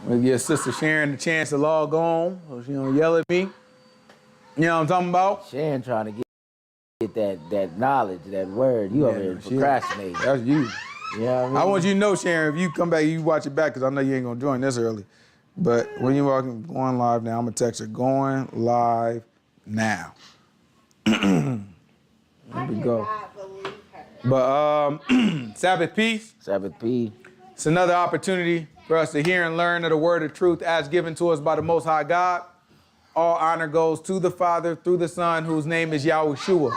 We'll give Sister Sharon the chance to log on so she don't yell at me. You know what I'm talking about? Sharon trying to get that knowledge, that word. You over here procrastinating. That's you. Yeah, I mean? I want you to know, Sharon, if you come back, you watch it back, because I know you ain't going to join this early. But when you're walking, going live now, I'm going to text her, going live now. There we go. But Sabbath peace. Sabbath peace. It's another opportunity for us to hear and learn of the word of truth as given to us by the Most High God. All honor goes to the Father through the Son, whose name is YAHUAH.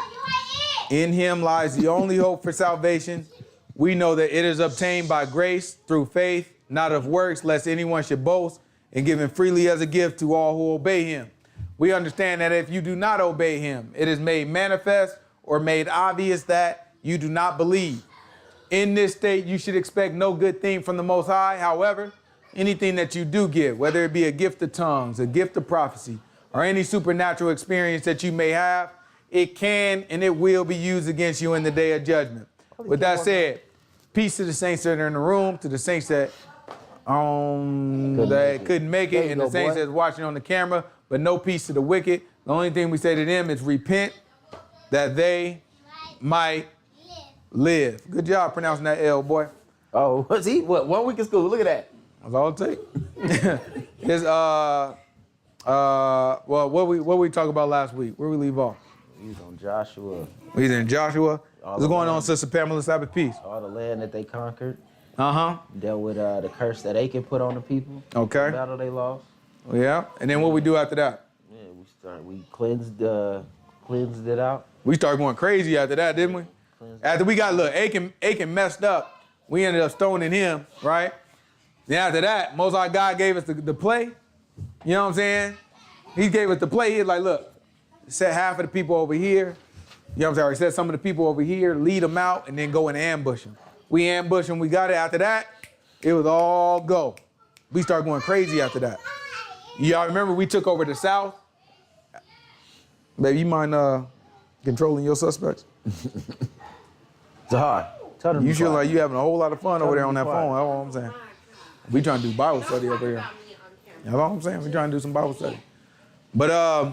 In him lies the only hope for salvation. We know that it is obtained by grace through faith, not of works, lest anyone should boast, and given freely as a gift to all who obey him. We understand that if you do not obey him, it is made manifest or made obvious that you do not believe. In this state, you should expect no good thing from the Most High. However, anything that you do give, whether it be a gift of tongues, a gift of prophecy, or any supernatural experience that you may have, it can and it will be used against you in the day of judgment. With that said, peace to the saints that are in the room, to the saints that couldn't make it, and the saints that's watching on the camera, but no peace to the wicked. The only thing we say to them is repent that they might live. Good job pronouncing that L, boy. Oh, what's he? What? 1 week of school. Look at that. That's all it takes. It's well, what we talk about last week? Where we leave off? We was on Joshua. We was in Joshua. What's going on, Sister Pamela? Sabbath peace. All the land that they conquered. Uh-huh. Dealt with the curse that Achan put on the people. Okay. The battle they lost. Yeah. And then what we do after that? Yeah, we cleansed it out. We started going crazy after that, didn't we? After we got, look, Achan messed up, we ended up stoning him, right? Then after that, Most High God gave us the play. You know what I'm saying? He gave us the play. He was like, look, set half of the people over here. You know what I'm saying? He set some of the people over here, lead them out, and then go and ambush them. We ambushed them. We got it. After that, it was all go. We started going crazy after that. Y'all remember we took over the South? Baby, you mind controlling your suspects? Zahar, tell them. You feel like you having a whole lot of fun over there on that phone. That's all I'm saying. We trying to do Bible study over here. That's all I'm saying. We trying to do some Bible study. But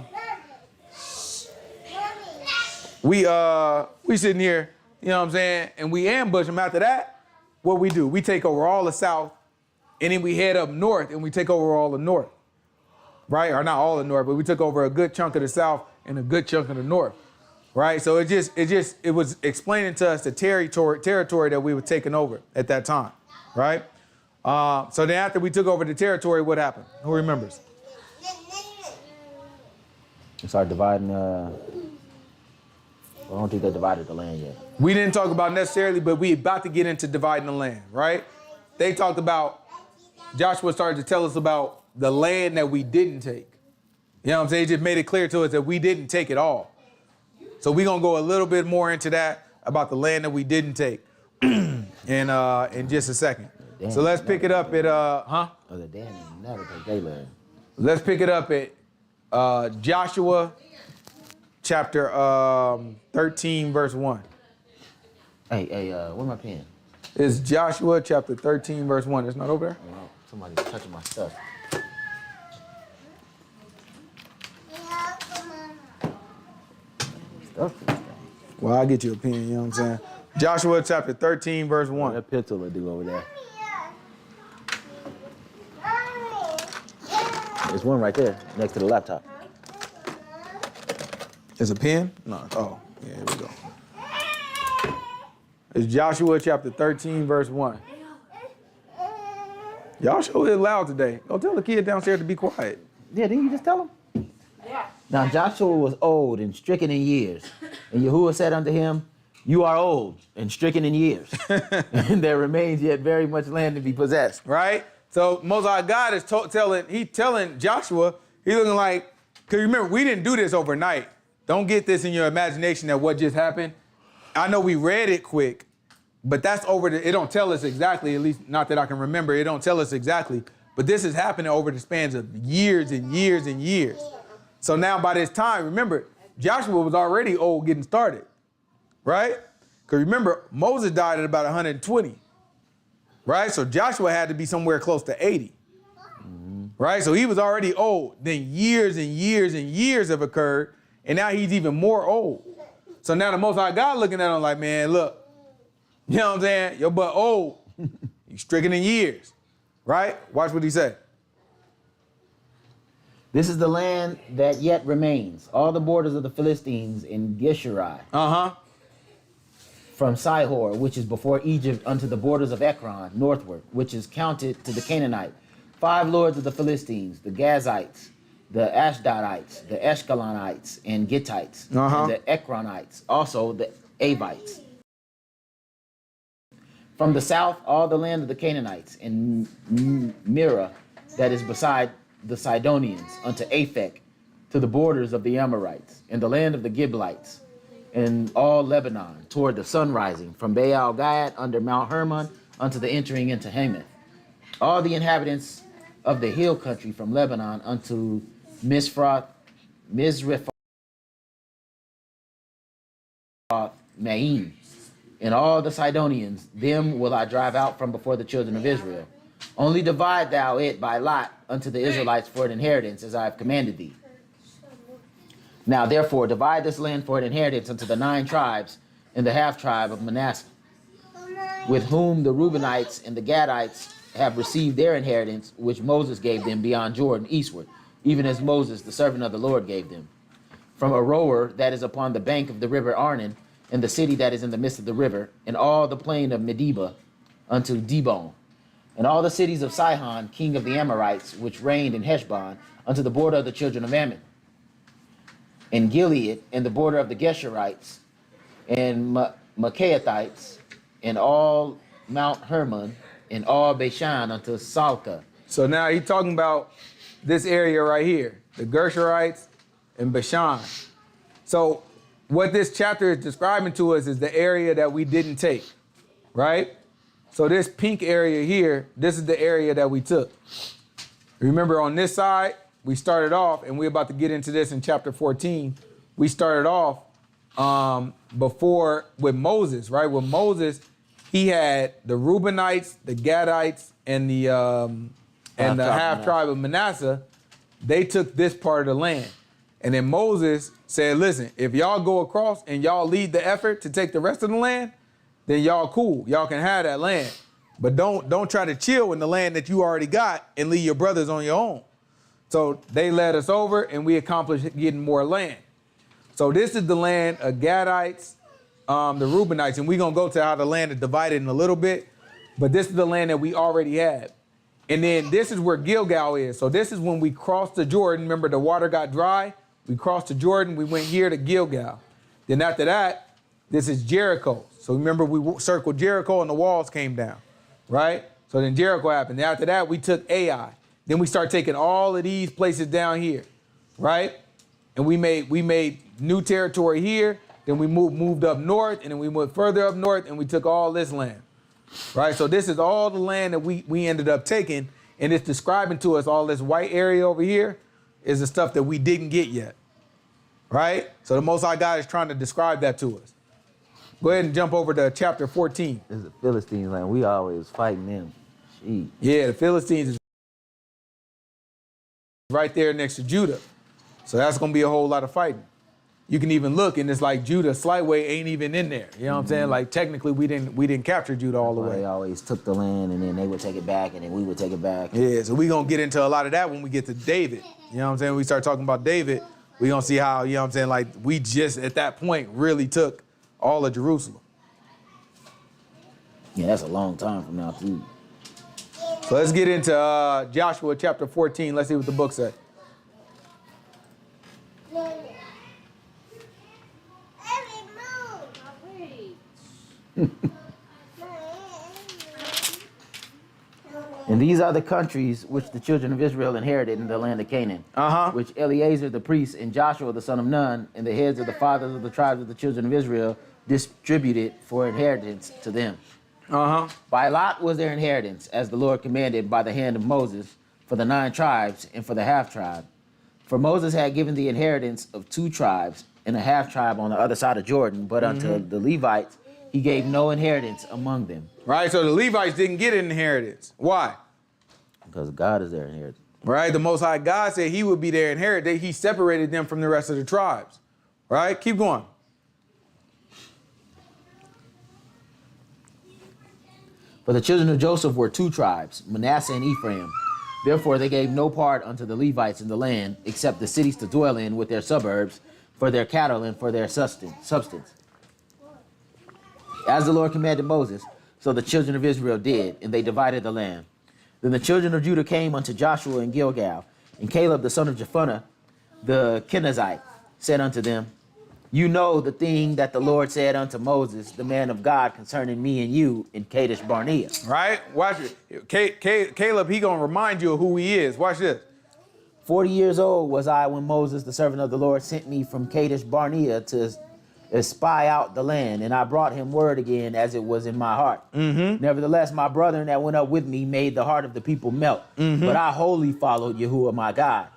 we sitting here, you know what I'm saying, and we ambush them. After that, what we do? We take over all the South, and then we head up north, and we take over all the North, right? Or not all the North, but we took over a good chunk of the South and a good chunk of the North. Right, so it was explaining to us the territory that we were taking over at that time, right? So then after we took over the territory, what happened? Who remembers? We started dividing. I don't think they divided the land yet. We didn't talk about necessarily, but we about to get into dividing the land, right? They talked about, Joshua started to tell us about the land that we didn't take. You know what I'm saying? He just made it clear to us that we didn't take it all. So we're going to go a little bit more into that about the land that we didn't take in just a second. So let's pick it up at, Oh, the Dan never take their land. Let's pick it up at Joshua chapter 13, verse 1. Hey, where's my pen? It's Joshua chapter 13, verse 1. It's not over there? No, somebody's touching my stuff. Well, I'll get you a pen, you know what I'm saying? Joshua chapter 13, verse 1. That pistol will do over there. There's one right there, next to the laptop. Is a pen? No. Oh, yeah, here we go. It's Joshua chapter 13, verse 1. Y'all show it loud today. Go tell the kid downstairs to be quiet. Yeah, didn't you just tell him? Yeah. Now Joshua was old and stricken in years. And Yahuwah said unto him, you are old and stricken in years. And there remains yet very much land to be possessed. Right? So Most High God is telling Joshua, he's looking like, because remember, we didn't do this overnight. Don't get this in your imagination that what just happened. I know we read it quick, but that's it don't tell us exactly, at least not that I can remember, it don't tell us exactly. But this is happening over the spans of years and years and years. So now by this time, remember, Joshua was already old getting started, right? Because remember, Moses died at about 120, right? So Joshua had to be somewhere close to 80. right? So he was already old. Then years and years and years have occurred, and now he's even more old. So now the Most High God looking at him like, man, look, you know what I'm saying? Your butt old. You stricken in years, right? Watch what he said. This is the land that yet remains, all the borders of the Philistines in Geshuri, from Sihor, which is before Egypt, unto the borders of Ekron, northward, which is counted to the Canaanite. 5 lords of the Philistines, the Gazites, the Ashdodites, the Eshkelonites, and Gittites, and the Ekronites, also the Avites. From the south, all the land of the Canaanites, and Mira, that is beside the Sidonians, unto Aphek, to the borders of the Amorites, and the land of the Giblites, and all Lebanon, toward the sun rising, from Baal Gad under Mount Hermon, unto the entering into Hamath. All the inhabitants of the hill country from Lebanon unto Mizrephoth Maim, and all the Sidonians, them will I drive out from before the children of Israel. Only divide thou it by lot unto the Israelites for an inheritance, as I have commanded thee. Now therefore divide this land for an inheritance unto the 9 tribes and the half tribe of Manasseh, with whom the Reubenites and the Gadites have received their inheritance, which Moses gave them beyond Jordan eastward, even as Moses, the servant of the Lord, gave them. From Aroer, that is upon the bank of the river Arnon, and the city that is in the midst of the river, and all the plain of Medeba unto Dibon, and all the cities of Sihon, king of the Amorites, which reigned in Heshbon, unto the border of the children of Ammon, and Gilead, and the border of the Geshurites, and Machaathites, and all Mount Hermon, and all Bashan unto Salca. So now he's talking about this area right here, the Gershurites and Bashan. So what this chapter is describing to us is the area that we didn't take, right? So this pink area here, this is the area that we took. Remember on this side, we started off, and we're about to get into this in chapter 14. We started off before with Moses, right? With Moses, he had the Reubenites, the Gadites, and the half tribe of Manasseh. They took this part of the land. And then Moses said, listen, if y'all go across and y'all lead the effort to take the rest of the land, then y'all cool. Y'all can have that land. But don't try to chill in the land that you already got and leave your brothers on your own. So they led us over and we accomplished getting more land. So this is the land of Gadites, the Reubenites, and we're going to go to how the land is divided in a little bit. But this is the land that we already had. And then this is where Gilgal is. So this is when we crossed the Jordan. Remember, the water got dry. We crossed the Jordan. We went here to Gilgal. Then after that, this is Jericho. So remember, we circled Jericho and the walls came down, right? So then Jericho happened. Then after that, we took Ai. Then we start taking all of these places down here, right? And we made new territory here. Then we moved up north, and then we went further up north, and we took all this land, right? So this is all the land that we ended up taking, and it's describing to us all this white area over here is the stuff that we didn't get yet, right? So the Most High God is trying to describe that to us. Go ahead and jump over to chapter 14. This is the Philistines land. We always fighting them. Jeez. Yeah, the Philistines is right there next to Judah. So that's going to be a whole lot of fighting. You can even look, and it's like Judah, Slightway ain't even in there. You know what I'm saying? Like technically we didn't capture Judah all the way. They always took the land, and then they would take it back, and then we would take it back. Yeah, so we're going to get into a lot of that when we get to David. You know what I'm saying? When we start talking about David, we're going to see how, you know what I'm saying, like we just at that point really took all of Jerusalem. Yeah, that's a long time from now, too. So let's get into Joshua chapter 14. Let's see what the book says. And these are the countries which the children of Israel inherited in the land of Canaan, which Eleazar the priest and Joshua the son of Nun and the heads of the fathers of the tribes of the children of Israel distributed for inheritance to them. By lot was their inheritance, as the Lord commanded by the hand of Moses, for the 9 tribes and for the half tribe. For Moses had given the inheritance of 2 tribes and a half tribe on the other side of Jordan, but unto the Levites he gave no inheritance among them. Right, so the Levites didn't get an inheritance. Why? Because God is their inheritance. Right? The Most High God said he would be their inheritance. He separated them from the rest of the tribes. Right? Keep going. For the children of Joseph were two tribes, Manasseh and Ephraim. Therefore they gave no part unto the Levites in the land, except the cities to dwell in with their suburbs, for their cattle and for their substance. As the Lord commanded Moses, so the children of Israel did, and they divided the land. Then the children of Judah came unto Joshua in Gilgal, and Caleb the son of Jephunneh, the Kenizzite, said unto them, You know the thing that the Lord said unto Moses, the man of God, concerning me and you in Kadesh Barnea. Right? Watch it. Caleb, he going to remind you of who he is. Watch this. 40 years old was I when Moses, the servant of the Lord, sent me from Kadesh Barnea to spy out the land, and I brought him word again as it was in my heart. Nevertheless, my brethren that went up with me made the heart of the people melt, but I wholly followed YAHUAH my God.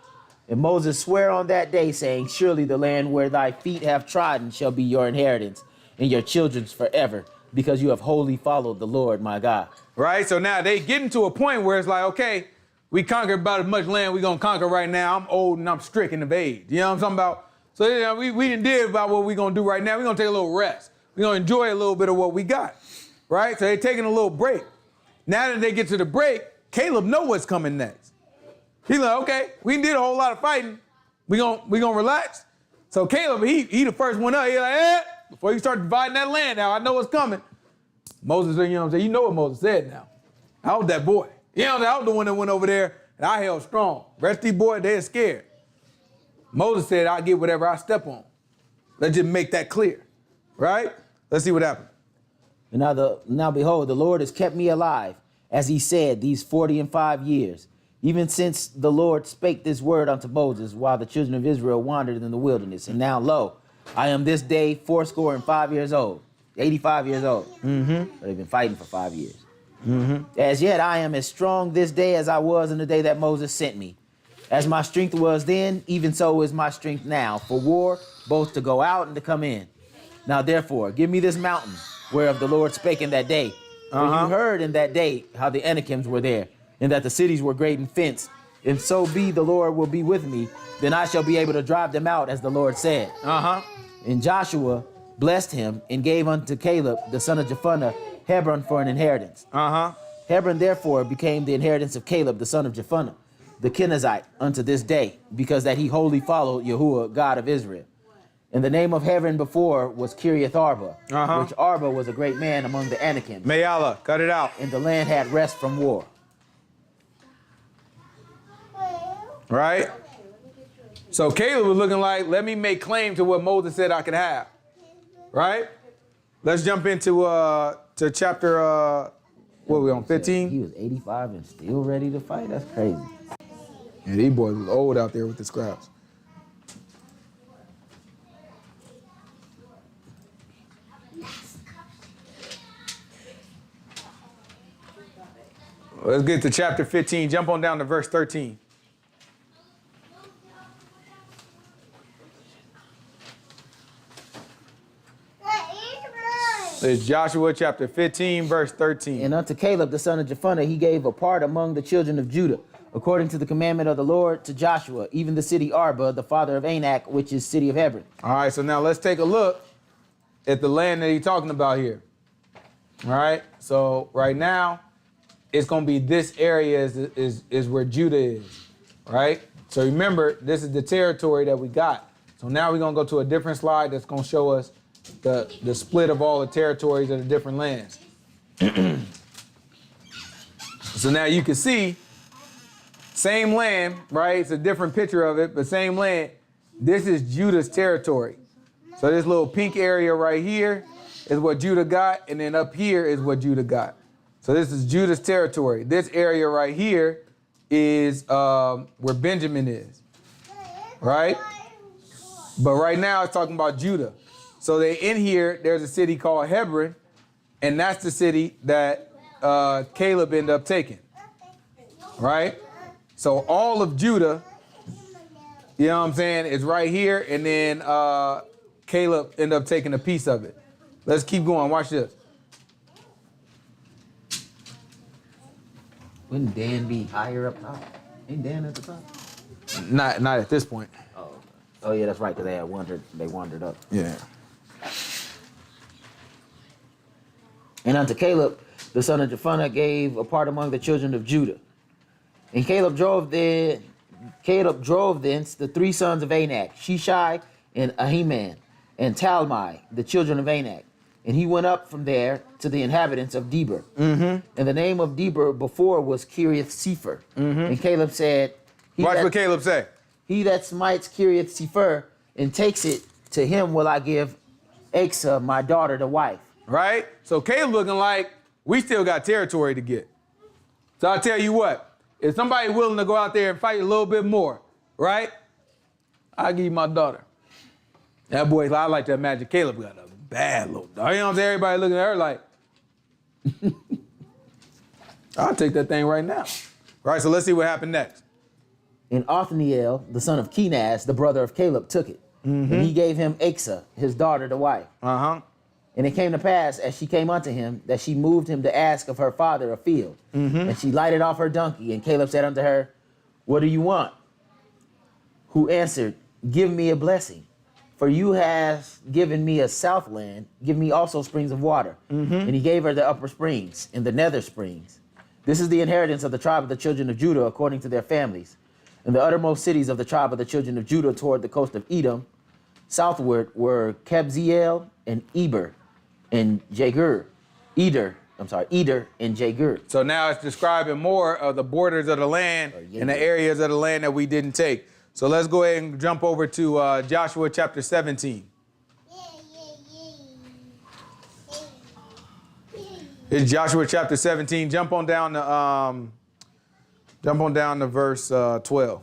And Moses sware on that day, saying, Surely the land where thy feet have trodden shall be your inheritance, and your children's forever, because you have wholly followed the Lord my God. Right? So now they getting to a point where it's like, okay, we conquered about as much land we going to conquer right now. I'm old and I'm stricken of age. You know what I'm talking about? So yeah, we didn't did about what we're going to do right now. We're going to take a little rest. We're going to enjoy a little bit of what we got. Right? So they're taking a little break. Now that they get to the break, Caleb know what's coming next. He's like, okay, we did a whole lot of fighting. We gonna relax. So Caleb, he the first one up. He's like, before you start dividing that land now, I know what's coming. Moses, you know what I'm saying? You know what Moses said now. I was that boy. You know, I was the one that went over there and I held strong. Rest of these boys, they're scared. Moses said, I'll get whatever I step on. Let's just make that clear. Right? Let's see what happened. And now behold, the Lord has kept me alive, as he said, these 45 years, even since the Lord spake this word unto Moses, while the children of Israel wandered in the wilderness. And now, lo, I am this day 85 years old. 85 years old. So they've been fighting for 5 years. As yet I am as strong this day as I was in the day that Moses sent me. As my strength was then, even so is my strength now, for war, both to go out and to come in. Now therefore, give me this mountain, whereof the Lord spake in that day. For you heard in that day how the Anakims were there, and that the cities were great and fenced. And so be the Lord will be with me, then I shall be able to drive them out, as the Lord said. And Joshua blessed him, and gave unto Caleb, the son of Jephunneh, Hebron for an inheritance. Hebron therefore became the inheritance of Caleb, the son of Jephunneh, the Kenizzite, unto this day, because that he wholly followed YAHUAH, God of Israel. And the name of Hebron before was Kiriath Arba, which Arba was a great man among the Anakim. May Allah, cut it out. And the land had rest from war. Right? So Caleb was looking like, let me make claim to what Moses said I could have. Right? Let's jump into to chapter, what are we on, 15? He was 85 and still ready to fight? That's crazy. Yeah, these boys was old out there with the scraps. Let's get to chapter 15. Jump on down to verse 13. It's Joshua chapter 15, verse 13. And unto Caleb, the son of Jephunneh, he gave a part among the children of Judah, according to the commandment of the Lord to Joshua, even the city Arba, the father of Anak, which is city of Hebron. All right, so now let's take a look at the land that he's talking about here. All right, so right now, it's going to be this area is where Judah is, right? So remember, this is the territory that we got. So now we're going to go to a different slide that's going to show us the split of all the territories of the different lands. So now you can see, same land, right? It's a different picture of it, but same land. This is Judah's territory. So this little pink area right here is what Judah got, and then up here is what Judah got. So this is Judah's territory. This area right here is where Benjamin is, right? But right now it's talking about Judah. So they in here, there's a city called Hebron, and that's the city that Caleb ended up taking, right? So all of Judah, you know what I'm saying, is right here, and then Caleb ended up taking a piece of it. Let's keep going. Watch this. Wouldn't Dan be higher up top? Ain't Dan at the top? Not at this point. Oh, okay. Oh yeah, that's right, because they wandered up. Yeah. And unto Caleb, the son of Jephunneh, gave a part among the children of Judah. And Caleb drove thence the 3 sons of Anak, Shishai and Ahiman, and Talmai, the children of Anak. And he went up from there to the inhabitants of Debir. And the name of Debir before was Kiriath Sepher. And Caleb said, Watch what Caleb say. He that smites Kiriath Sepher and takes it, to him will I give Asa, my daughter, to wife. Right? So Caleb looking like we still got territory to get. So I'll tell you what, if somebody willing to go out there and fight a little bit more, right? I'll give you my daughter. That boy, I like to imagine Caleb got a bad little daughter. You know what I'm saying? Everybody looking at her like, I'll take that thing right now. Right, so let's see what happened next. And Othniel, the son of Kenaz, the brother of Caleb, took it. And he gave him Asa, his daughter, to wife. And it came to pass, as she came unto him, that she moved him to ask of her father a field. And she lighted off her donkey. And Caleb said unto her, What do you want? Who answered, Give me a blessing. For you have given me a south land. Give me also springs of water. And he gave her the upper springs and the nether springs. This is the inheritance of the tribe of the children of Judah according to their families. And the uttermost cities of the tribe of the children of Judah toward the coast of Edom, southward, were Kabzeel and Eber and Jagur. Eder and Jagur. So now it's describing more of the borders of the land and the areas of the land that we didn't take. So let's go ahead and jump over to Joshua chapter 17. It's Joshua chapter 17. Jump on down to verse 12.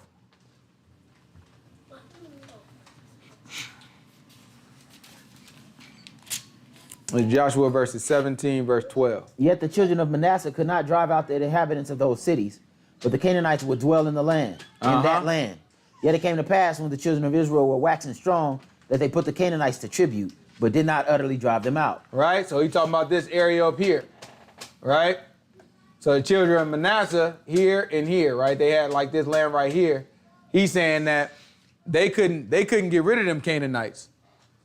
It's Joshua verses 17, verse 12. Yet the children of Manasseh could not drive out the inhabitants of those cities, but the Canaanites would dwell in the land, in that land. Yet it came to pass when the children of Israel were waxing strong that they put the Canaanites to tribute, but did not utterly drive them out. Right? So he's talking about this area up here. Right? So the children of Manasseh here and here, right? They had like this land right here. He's saying that they couldn't get rid of them Canaanites.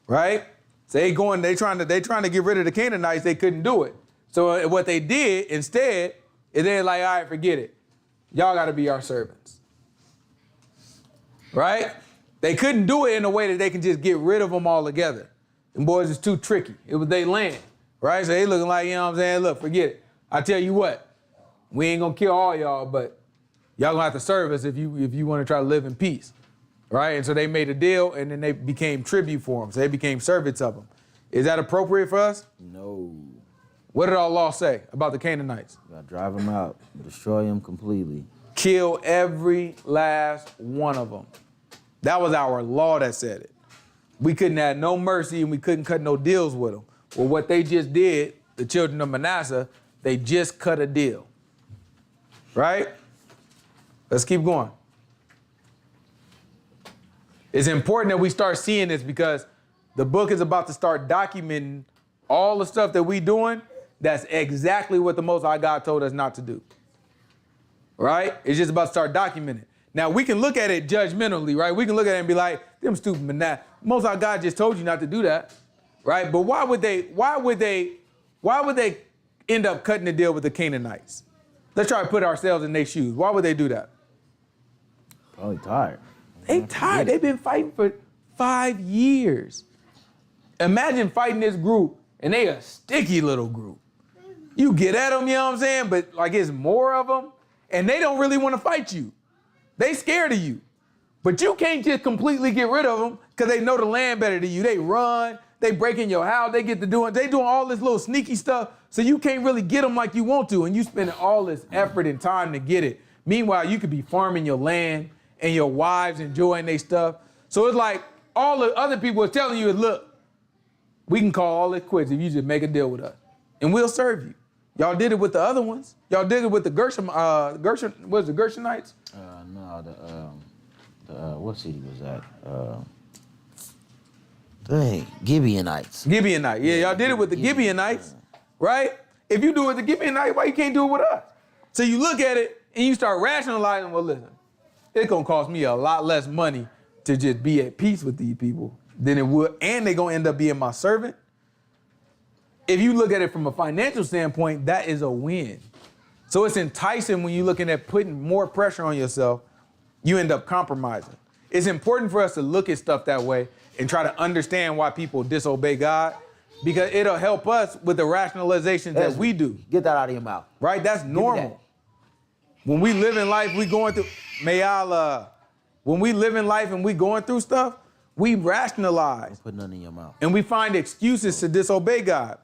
Right? So they trying to get rid of the Canaanites, they couldn't do it. So what they did instead is they're like, all right, forget it. Y'all got to be our servants. Right? They couldn't do it in a way that they can just get rid of them altogether. Them boys is too tricky. It was their land. Right? So they looking like, you know what I'm saying? Look, forget it. I tell you what, we ain't gonna kill all y'all, but y'all gonna have to serve us if you want to try to live in peace. Right? And so they made a deal and then they became tribute for them. So they became servants of them. Is that appropriate for us? No. What did our law say about the Canaanites? You gotta drive them out, destroy them completely. Kill every last one of them. That was our law that said it. We couldn't have no mercy and we couldn't cut no deals with them. Well, what they just did, the children of Manasseh, they just cut a deal. Right? Let's keep going. It's important that we start seeing this because the book is about to start documenting all the stuff that we doing. That's exactly what the Most High God told us not to do. Right? It's just about to start documenting. Now, we can look at it judgmentally, right? We can look at it and be like, them stupid Manasseh. Most High God just told you not to do that. Right? But why would they end up cutting the deal with the Canaanites? Let's try to put ourselves in their shoes. Why would they do that? Probably tired. They tired. They've been fighting for 5 years. Imagine fighting this group, and they a sticky little group. You get at them, you know what I'm saying? But like it's more of them, and they don't really want to fight you. They scared of you. But you can't just completely get rid of them because they know the land better than you. They run, they break in your house, they doing all this little sneaky stuff, so you can't really get them like you want to, and you spending all this effort and time to get it. Meanwhile, you could be farming your land and your wives enjoying their stuff. So it's like all the other people are telling you is, look, we can call all this quits if you just make a deal with us, and we'll serve you. Y'all did it with the other ones. Y'all did it with the Gershonites? What city was that? Gibeonites. Gibeonite. Yeah, y'all did it with the Gibeonites, right? If you do it with the Gibeonite, why you can't do it with us? So you look at it and you start rationalizing, well, listen, it's gonna cost me a lot less money to just be at peace with these people than it would, and they're gonna end up being my servant. If you look at it from a financial standpoint, that is a win. So it's enticing when you're looking at putting more pressure on yourself, you end up compromising. It's important for us to look at stuff that way and try to understand why people disobey God, because it'll help us with the rationalizations that we do. Get that out of your mouth. Right? That's normal. When we live in life, we going through, when we live in life and we going through stuff, we rationalize. Don't put nothing in your mouth. And we find excuses to disobey God.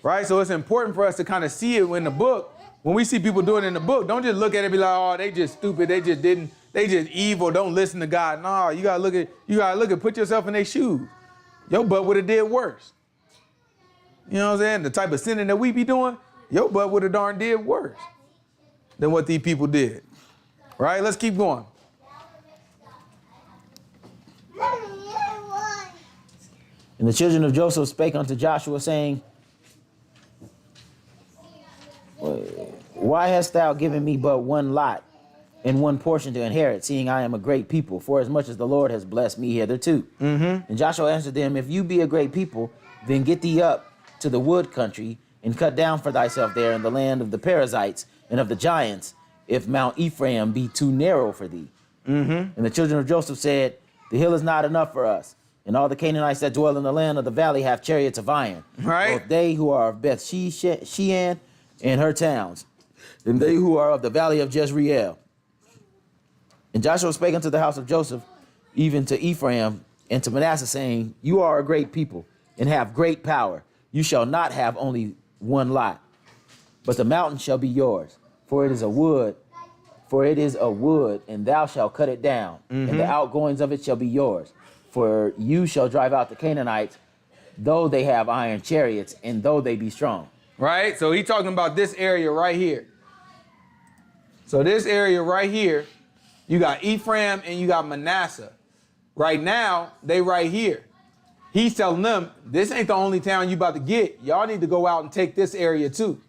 Right? So it's important for us to kind of see it in the book. When we see people doing it in the book, don't just look at it and be like, oh, they just stupid, they just evil, don't listen to God. No, you gotta look at, put yourself in their shoes. Your butt would have did worse. You know what I'm saying? The type of sinning that we be doing, your butt would have darn did worse than what these people did. Right? Let's keep going. And the children of Joseph spake unto Joshua, saying, why hast thou given me but one lot and one portion to inherit, seeing I am a great people, for as much as the Lord has blessed me hitherto? And Joshua answered them, if you be a great people, then get thee up to the wood country, and cut down for thyself there in the land of the Perizzites and of the giants, if Mount Ephraim be too narrow for thee. And the children of Joseph said, the hill is not enough for us, and all the Canaanites that dwell in the land of the valley have chariots of iron. Right. Both they who are of Beth Shean and her towns, and they who are of the valley of Jezreel. And Joshua spake unto the house of Joseph, even to Ephraim and to Manasseh, saying, you are a great people, and have great power. You shall not have only one lot, but the mountain shall be yours, for it is a wood, and thou shalt cut it down, and the outgoings of it shall be yours. For you shall drive out the Canaanites, though they have iron chariots, and though they be strong. Right? So he's talking about this area right here. So this area right here, you got Ephraim and you got Manasseh. Right now, they right here. He's telling them, this ain't the only town you about to get. Y'all need to go out and take this area too.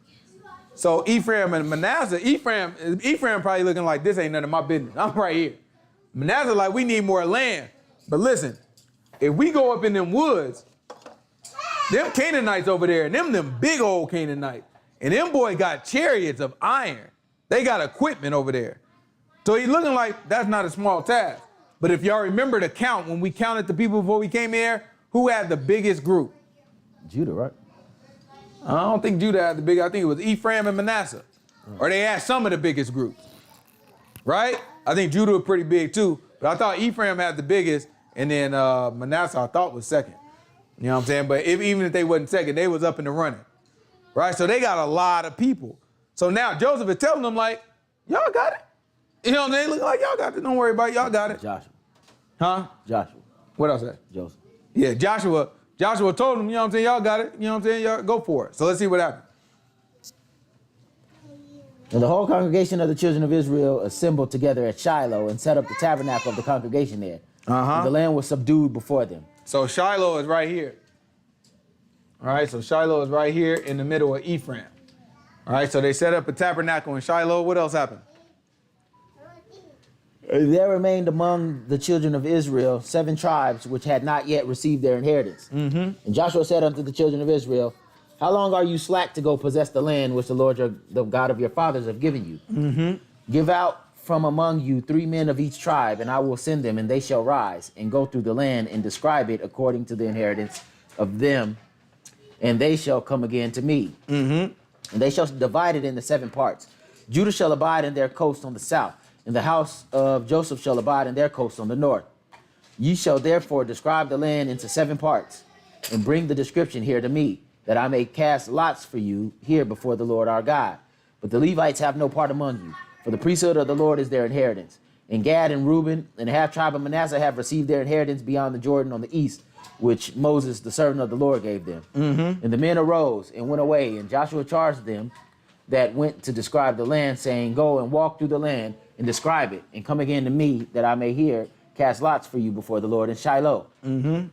So Ephraim and Manasseh, Ephraim probably looking like, this ain't none of my business. I'm right here. Manasseh like, we need more land. But listen, if we go up in them woods, them Canaanites over there, and them big old Canaanites, and them boy got chariots of iron. They got equipment over there. So he's looking like that's not a small task. But if y'all remember the count, when we counted the people before we came here, who had the biggest group? Judah, right? I don't think Judah had the biggest. I think it was Ephraim and Manasseh. Or they had some of the biggest groups. Right? I think Judah was pretty big too. But I thought Ephraim had the biggest, and then Manasseh I thought was second. You know what I'm saying? But even if they wasn't second, they was up in the running. Right? So they got a lot of people. So now Joseph is telling them like, y'all got it. You know what I'm saying? Look like y'all got it. Don't worry about it. Y'all got it. Joshua. Huh? Joshua. What else? Joseph. Yeah, Joshua told them, you know what I'm saying? Y'all got it. You know what I'm saying? Y'all go for it. So let's see what happened. And the whole congregation of the children of Israel assembled together at Shiloh and set up the tabernacle of the congregation there. And the land was subdued before them. So Shiloh is right here. All right, so Shiloh is right here in the middle of Ephraim. All right, so they set up a tabernacle in Shiloh. What else happened? There remained among the children of Israel 7 tribes which had not yet received their inheritance. And Joshua said unto the children of Israel, how long are you slack to go possess the land which the Lord the God of your fathers have given you? Give out from among you 3 men of each tribe, and I will send them, and they shall rise and go through the land and describe it according to the inheritance of them, and they shall come again to me. And they shall divide it into 7 parts. Judah shall abide in their coast on the south, and the house of Joseph shall abide in their coast on the north. Ye shall therefore describe the land into 7 parts, and bring the description here to me, that I may cast lots for you here before the Lord our God. But the Levites have no part among you, for the priesthood of the Lord is their inheritance. And Gad and Reuben and the half tribe of Manasseh have received their inheritance beyond the Jordan on the east, which Moses, the servant of the Lord, gave them. And the men arose and went away, and Joshua charged them that went to describe the land, saying, go and walk through the land and describe it, and come again to me, that I may here cast lots for you before the Lord in Shiloh. And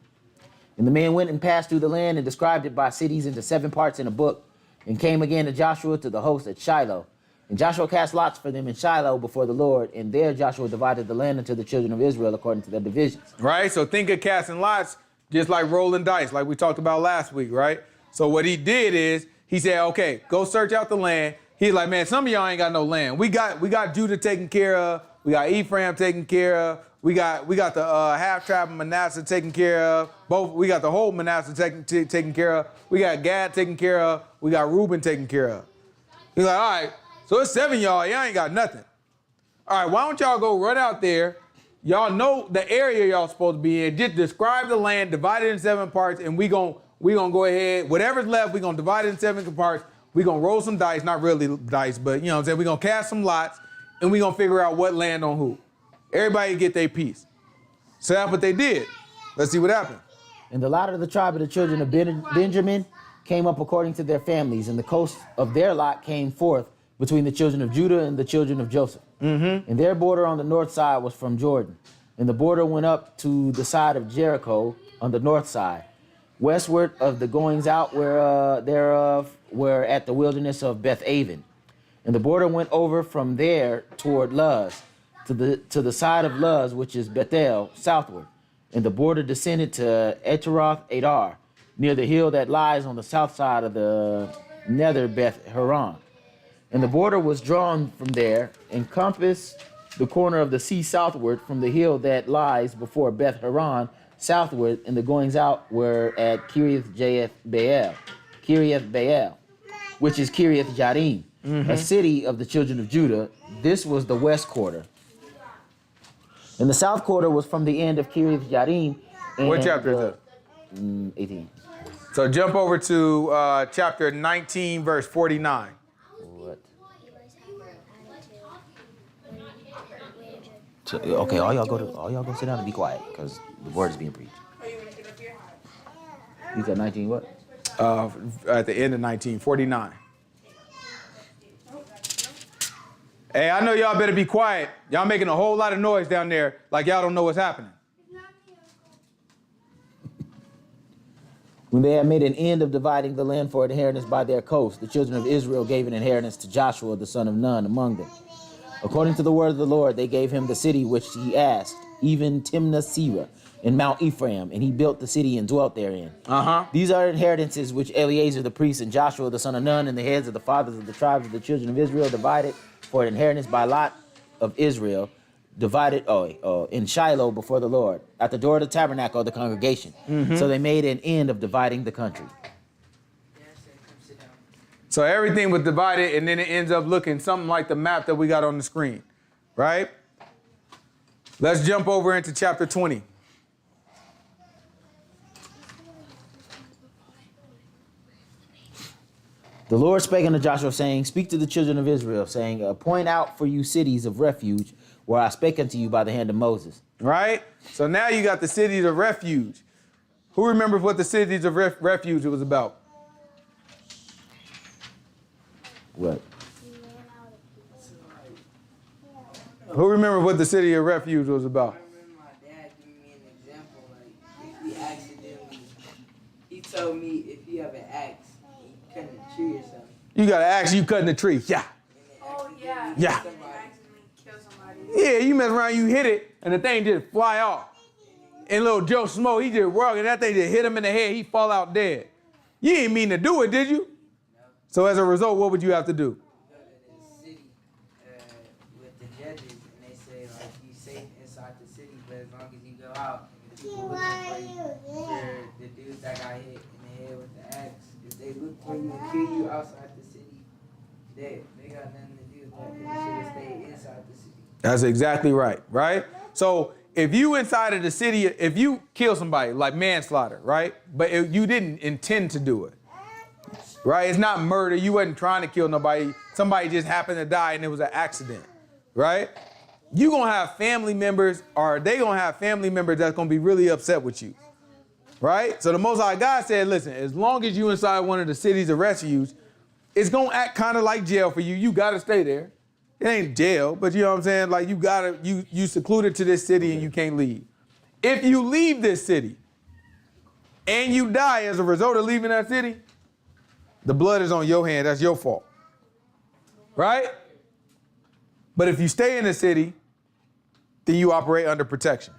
the men went and passed through the land and described it by cities into 7 parts in a book, and came again to Joshua to the host at Shiloh. And Joshua cast lots for them in Shiloh before the Lord, and there Joshua divided the land unto the children of Israel according to their divisions. Right? So think of casting lots just like rolling dice, like we talked about last week, right? So what he did is he said, okay, go search out the land. He's like, man, some of y'all ain't got no land. We got Judah taken care of. We got Ephraim taken care of. We got the half tribe of Manasseh taken care of. We got the whole Manasseh taken care of. We got Gad taken care of. We got Reuben taken care of. He's like, all right, so it's 7 y'all. Y'all ain't got nothing. All right, why don't y'all go run out there? Y'all know the area y'all supposed to be in. Just describe the land, divide it in 7 parts, and we gonna go ahead. Whatever's left, we gonna divide it in 7 parts. We gonna roll some dice, not really dice, but you know what I'm saying? We gonna cast some lots, and we gonna figure out what land on who. Everybody get their piece. So that's what they did. Let's see what happened. And the lot of the tribe of the children of Benjamin came up according to their families, and the coast of their lot came forth between the children of Judah and the children of Joseph. Mm-hmm. And their border on the north side was from Jordan. And the border went up to the side of Jericho on the north side. Westward of the goings out thereof were at the wilderness of Beth-aven. And the border went over from there toward Luz, to the side of Luz, which is Bethel, southward. And the border descended to Eteroth Adar, near the hill that lies on the south side of the nether Beth Horon. And the border was drawn from there, and compassed the corner of the sea southward from the hill that lies before Beth Horon, southward, and the goings out were at Kiriath Baal, which is Kiriath Jearim, a city of the children of Judah. This was the west quarter. And the south quarter was from the end of Kiriath Jearim. What chapter is that? 18. So jump over to chapter 19, verse 49. What? So, okay, all y'all go sit down and be quiet, because the word is being preached. You said 19 what? At the end of 1949. Hey, I know y'all better be quiet. Y'all making a whole lot of noise down there like y'all don't know what's happening. When they had made an end of dividing the land for inheritance by their coast, the children of Israel gave an inheritance to Joshua, the son of Nun, among them. According to the word of the Lord, they gave him the city which he asked, even Timnath-serah, in Mount Ephraim, and he built the city and dwelt therein. These are inheritances which Eleazar the priest and Joshua the son of Nun and the heads of the fathers of the tribes of the children of Israel divided for an inheritance by lot of Israel, divided in Shiloh before the Lord, at the door of the tabernacle of the congregation. So they made an end of dividing the country. So everything was divided, and then it ends up looking something like the map that we got on the screen, right? Let's jump over into chapter 20. The Lord spake unto Joshua, saying, Speak to the children of Israel, saying, Appoint out for you cities of refuge, where I spake unto you by the hand of Moses. Right? So now you got the cities of refuge. Who remembers what the cities of refuge was about? What? Who remembers what the city of refuge was about? I remember my dad giving me an example, like if he accidentally, he told me if you have an axe, you cutting a tree or something. You got an axe, you cutting a tree. Yeah. Oh yeah. Yeah. Accidentally kill somebody. Yeah, you mess around, you hit it, and the thing just fly off. And little Joe Smo, he just walking, and that thing just hit him in the head, he fall out dead. You ain't mean to do it, did you? No. So as a result, what would you have to do? Go to the city with the judges, and they say like you safe inside the city, but as long as you go out, and the people looking for you, you're the dudes that got hit in the head with the axe. If they look for you and kill you outside the city, they got nothing to do with that. They should have stayed inside the city. That's exactly right, right? So if you inside of the city, if you kill somebody, like manslaughter, right? But you didn't intend to do it, right? It's not murder. You wasn't trying to kill nobody. Somebody just happened to die and it was an accident, right? You gonna have family members, or they gonna have family members that's gonna be really upset with you, right? So the Most High God said, listen, as long as you inside one of the cities of refuge, it's gonna act kind of like jail for you. You gotta stay there. It ain't jail, but you know what I'm saying? Like you secluded to this city and you can't leave. If you leave this city and you die as a result of leaving that city, the blood is on your hand. That's your fault, right? But if you stay in the city, then you operate under protection.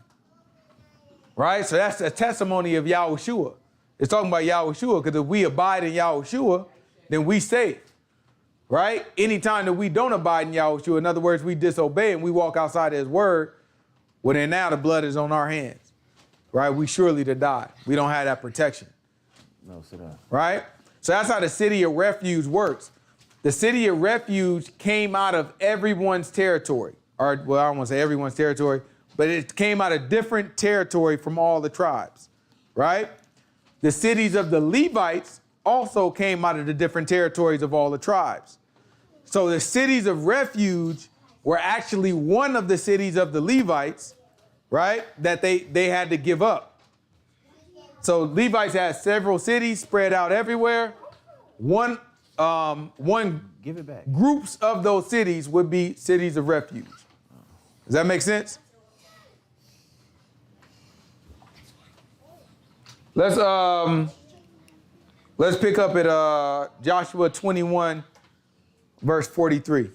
Right? So that's a testimony of YAHUAH. It's talking about YAHUAH, because if we abide in YAHUAH, then we safe. Right? Anytime that we don't abide in YAHUAH, in other words, we disobey and we walk outside of his word, well, then now the blood is on our hands. Right? We surely to die. We don't have that protection. No, sit down. Right? So that's how the city of refuge works. The city of refuge came out of everyone's territory. Or, well, I don't want to say everyone's territory, but it came out of different territory from all the tribes. Right? The cities of the Levites also came out of the different territories of all the tribes. So the cities of refuge were actually one of the cities of the Levites, right, that they had to give up. So Levites had several cities spread out everywhere. One Give it back. groups of those cities would be cities of refuge. Does that make sense? Let's pick up at Joshua 21, verse 43.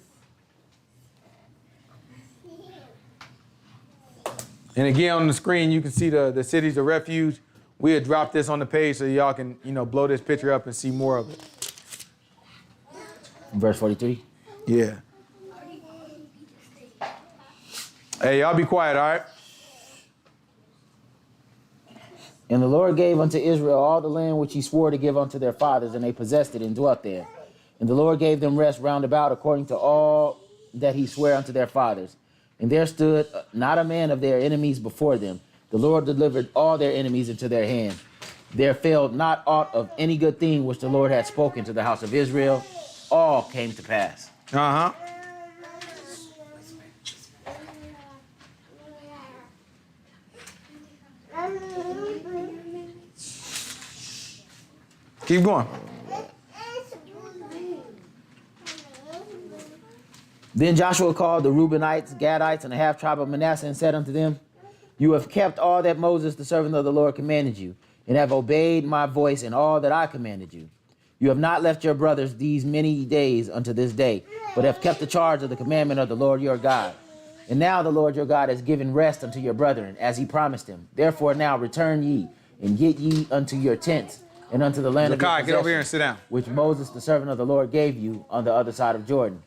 And again, on the screen, you can see the cities of refuge. We had dropped this on the page so y'all can, blow this picture up and see more of it. Verse 43. Yeah. Hey, y'all be quiet, all right? And the Lord gave unto Israel all the land which he swore to give unto their fathers, and they possessed it and dwelt there. And the Lord gave them rest round about according to all that he sware unto their fathers. And there stood not a man of their enemies before them. The Lord delivered all their enemies into their hand. There failed not aught of any good thing which the Lord had spoken to the house of Israel. All came to pass. Uh-huh. Keep going. Then Joshua called the Reubenites, Gadites, and the half tribe of Manasseh, and said unto them, You have kept all that Moses, the servant of the Lord, commanded you, and have obeyed my voice in all that I commanded you. You have not left your brothers these many days unto this day, but have kept the charge of the commandment of the Lord your God. And now the Lord your God has given rest unto your brethren, as he promised him. Therefore now return ye, and get ye unto your tents, and unto the land of your Zakai, get over here and sit down. which Moses, the servant of the Lord, gave you on the other side of Jordan.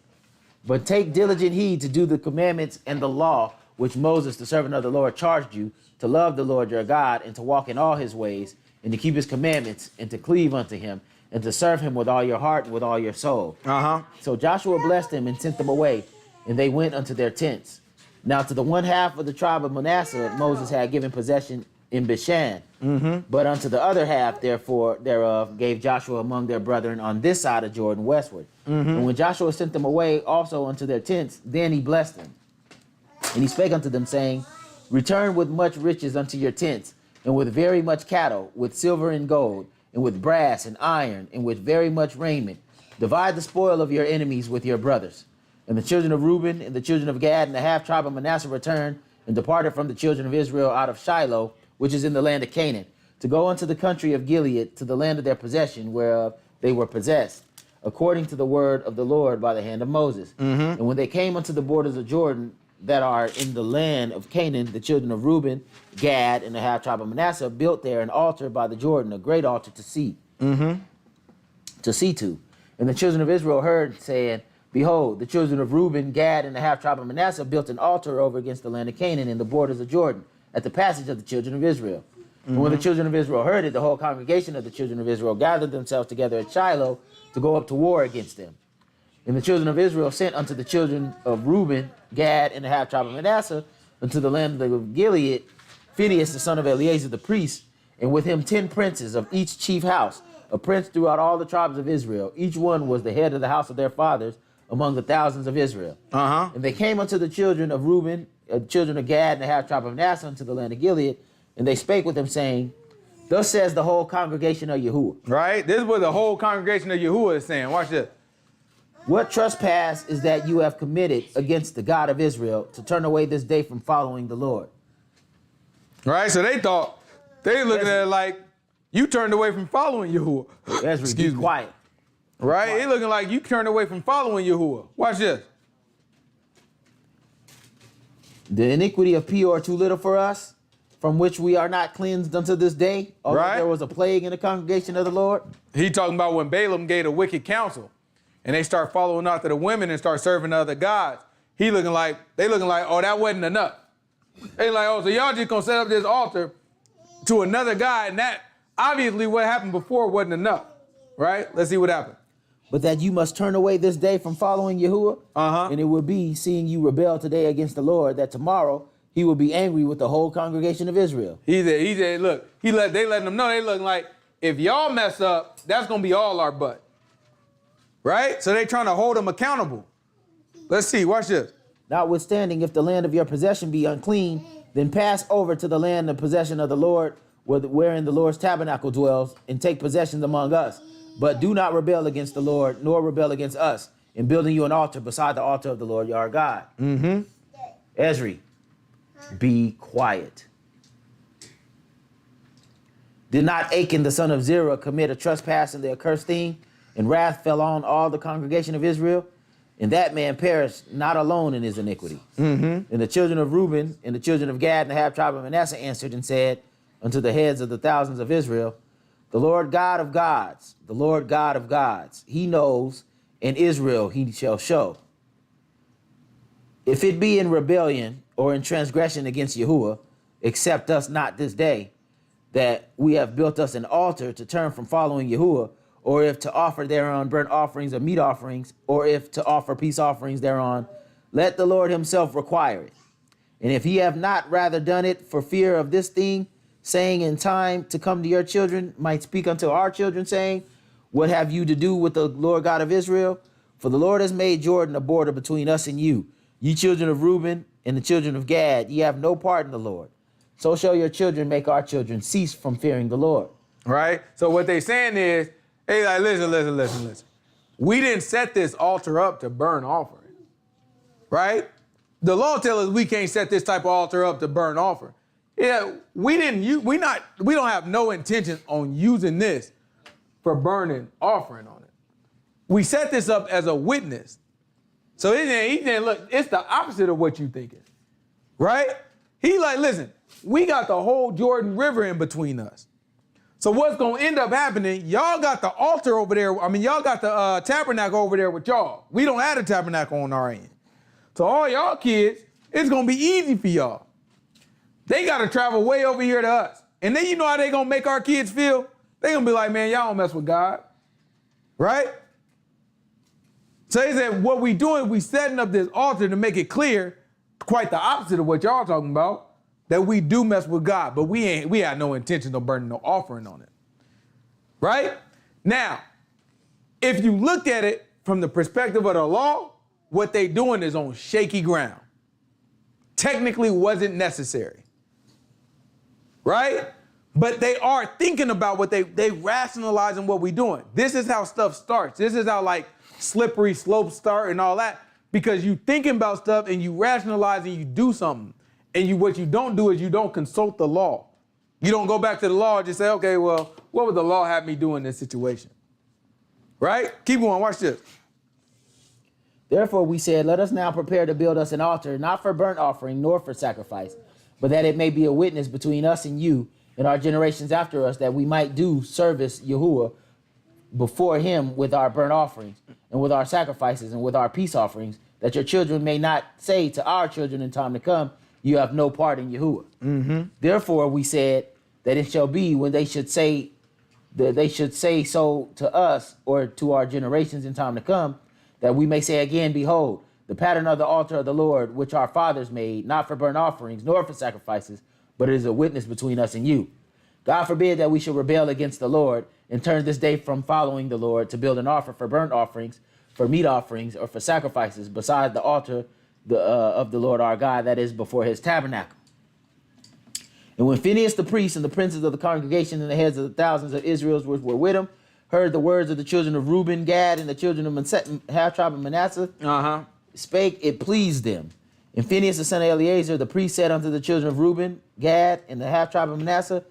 But take diligent heed to do the commandments and the law which Moses, the servant of the Lord, charged you, to love the Lord your God, and to walk in all his ways, and to keep his commandments, and to cleave unto him, and to serve him with all your heart and with all your soul. Uh-huh. So Joshua blessed them and sent them away, and they went unto their tents. Now to the one half of the tribe of Manasseh Moses had given possession in Bashan. But unto the other half, therefore, thereof, gave Joshua among their brethren on this side of Jordan westward. And when Joshua sent them away also unto their tents, then he blessed them. And he spake unto them, saying, Return with much riches unto your tents, and with very much cattle, with silver and gold, and with brass and iron, and with very much raiment. Divide the spoil of your enemies with your brothers. And the children of Reuben and the children of Gad and the half tribe of Manasseh returned, and departed from the children of Israel out of Shiloh, which is in the land of Canaan, to go unto the country of Gilead, to the land of their possession, whereof they were possessed, according to the word of the Lord by the hand of Moses. And when they came unto the borders of Jordan, that are in the land of Canaan, the children of Reuben, Gad, and the half tribe of Manasseh built there an altar by the Jordan, a great altar to see to. And the children of Israel heard, saying, Behold, the children of Reuben, Gad, and the half tribe of Manasseh built an altar over against the land of Canaan in the borders of Jordan, at the passage of the children of Israel. And when the children of Israel heard it, the whole congregation of the children of Israel gathered themselves together at Shiloh to go up to war against them. And the children of Israel sent unto the children of Reuben, Gad, and the half tribe of Manasseh unto the land of Gilead, Phinehas the son of Eleazar the priest, and with him 10 princes of each chief house, a prince throughout all the tribes of Israel. Each one was the head of the house of their fathers among the thousands of Israel. And they came unto the children of Reuben, children of Gad, and the half tribe of Manasseh unto the land of Gilead, and they spake with them, saying, Thus says the whole congregation of YAHUAH. Right? This is what the whole congregation of YAHUAH is saying. Watch this. What trespass is that you have committed against the God of Israel, to turn away this day from following the Lord? Right? So they thought, they looking at it like, you turned away from following YAHUAH. Ezra, be quiet. Right? They looking like you turned away from following YAHUAH. Watch this. The iniquity of Peor too little for us, from which we are not cleansed unto this day, although Right. there was a plague in the congregation of the Lord. He talking about when Balaam gave a wicked counsel and they start following after the women and start serving other gods. They looking like, oh, that wasn't enough. They like, oh, so y'all just gonna set up this altar to another god, and that obviously what happened before wasn't enough, right? Let's see what happened. But that you must turn away this day from following Yahuwah, and it will be, seeing you rebel today against the Lord, that tomorrow he will be angry with the whole congregation of Israel. He said, look, they letting them know, they looking like, if y'all mess up, that's gonna be all our butt, right? So they trying to hold them accountable. Let's see, watch this. Notwithstanding, if the land of your possession be unclean, then pass over to the land of possession of the Lord, wherein the Lord's tabernacle dwells, and take possessions among us. But do not rebel against the Lord, nor rebel against us, in building you an altar beside the altar of the Lord your God. Ezri, be quiet. Did not Achan the son of Zerah commit a trespass in the accursed thing, and wrath fell on all the congregation of Israel? And that man perished not alone in his iniquity. And the children of Reuben and the children of Gad and the half-tribe of Manasseh answered and said unto the heads of the thousands of Israel, the Lord God of gods, the Lord God of gods, he knows, and Israel he shall show. If it be in rebellion or in transgression against Yahuwah, accept us not this day, that we have built us an altar to turn from following Yahuwah, or if to offer thereon burnt offerings or meat offerings, or if to offer peace offerings thereon, let the Lord himself require it. And if he have not rather done it for fear of this thing, saying in time to come to your children, might speak unto our children, saying, what have you to do with the Lord God of Israel? For the Lord has made Jordan a border between us and you. Ye children of Reuben and the children of Gad, ye have no part in the Lord. So shall your children make our children cease from fearing the Lord. Right? So what they saying is, hey, like, listen. We didn't set this altar up to burn offering, right? The law tells us we can't set this type of altar up to burn offering. Yeah, we don't have no intention on using this for burning offering on it. We set this up as a witness. So he didn't look, it's the opposite of what you thinking, right? He like, listen, we got the whole Jordan River in between us. So what's going to end up happening, y'all got the altar over there. I mean, y'all got the tabernacle over there with y'all. We don't have a tabernacle on our end. So all y'all kids, it's going to be easy for y'all. They got to travel way over here to us. And then you know how they going to make our kids feel? They going to be like, man, y'all don't mess with God. Right? So he said, what we doing, we setting up this altar to make it clear, quite the opposite of what y'all talking about, that we do mess with God, but we had no intention of burning no offering on it. Right? Now, if you look at it from the perspective of the law, what they doing is on shaky ground. Technically wasn't necessary. Right? But they are thinking about what they rationalizing what we doing. This is how stuff starts. This is how like slippery slopes start and all that, because you thinking about stuff and you rationalize and you do something. And what you don't do is you don't consult the law. You don't go back to the law and just say, okay, well, what would the law have me do in this situation? Right? Keep going, watch this. Therefore we said, let us now prepare to build us an altar, not for burnt offering, nor for sacrifice, but that it may be a witness between us and you and our generations after us, that we might do service Yahuwah before him with our burnt offerings and with our sacrifices and with our peace offerings, that your children may not say to our children in time to come, you have no part in Yahuwah. Therefore, we said that it shall be when they should say so to us or to our generations in time to come, that we may say again, behold, the pattern of the altar of the Lord, which our fathers made, not for burnt offerings, nor for sacrifices, but it is a witness between us and you. God forbid that we should rebel against the Lord and turn this day from following the Lord to build an altar for burnt offerings, for meat offerings, or for sacrifices beside the altar of the Lord our God, that is before his tabernacle. And when Phinehas the priest and the princes of the congregation and the heads of the thousands of Israel which were with him heard the words of the children of Reuben, Gad, and the children of half-tribe of Manasseh, spake, it pleased them. And Phinehas the son of Eleazar, the priest, said unto the children of Reuben, Gad, and the half-tribe of Manasseh,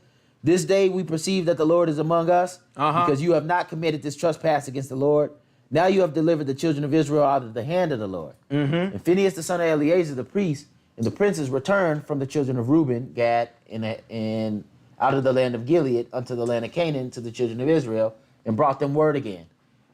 this day we perceive that the Lord is among us, because you have not committed this trespass against the Lord. Now you have delivered the children of Israel out of the hand of the Lord. And Phinehas the son of Eleazar, the priest, And the princes returned from the children of Reuben, Gad, and out of the land of Gilead unto the land of Canaan to the children of Israel, and brought them word again.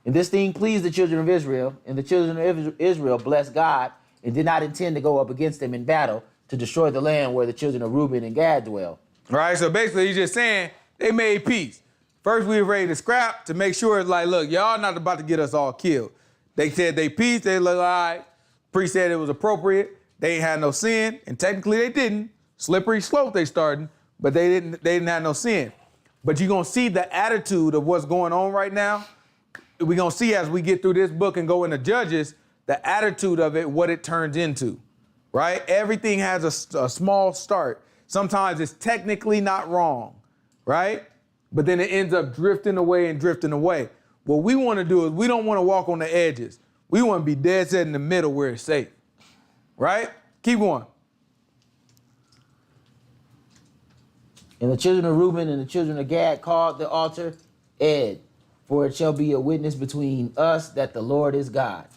And this thing pleased the children of Israel, and the children of Israel blessed God, and did not intend to go up against them in battle to destroy the land where the children of Reuben and Gad dwell. Right, so basically he's just saying they made peace. First we were ready to scrap to make sure it's like, look, y'all not about to get us all killed. They said they peace, they look all right. Priest said it was appropriate. They ain't had no sin, and technically they didn't. Slippery slope they started, but they didn't have no sin. But you're gonna see the attitude of what's going on right now. We're gonna see as we get through this book and go into Judges, the attitude of it, what it turns into, right? Everything has a small start. Sometimes it's technically not wrong, right? But then it ends up drifting away and drifting away. What we wanna do is we don't wanna walk on the edges. We wanna be dead set in the middle where it's safe, right? Keep going. And the children of Reuben and the children of Gad called the altar Ed, for it shall be a witness between us that the Lord is God.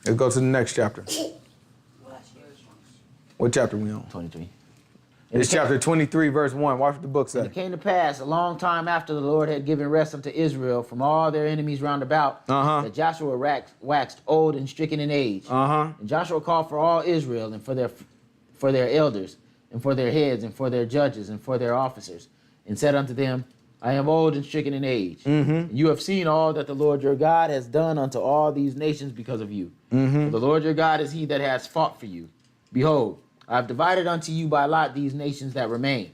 Let's go to the next chapter. What chapter we on? 23. It's chapter 23, verse 1. Watch what the book And says. it came to pass a long time after the Lord had given rest unto Israel from all their enemies round about, that Joshua waxed old and stricken in age. And Joshua called for all Israel and for their elders and for their heads and for their judges and for their officers, and said unto them, I am old and stricken in age. And you have seen all that the Lord your God has done unto all these nations because of you. For the Lord your God is he that has fought for you. Behold, I have divided unto you by lot these nations that remain,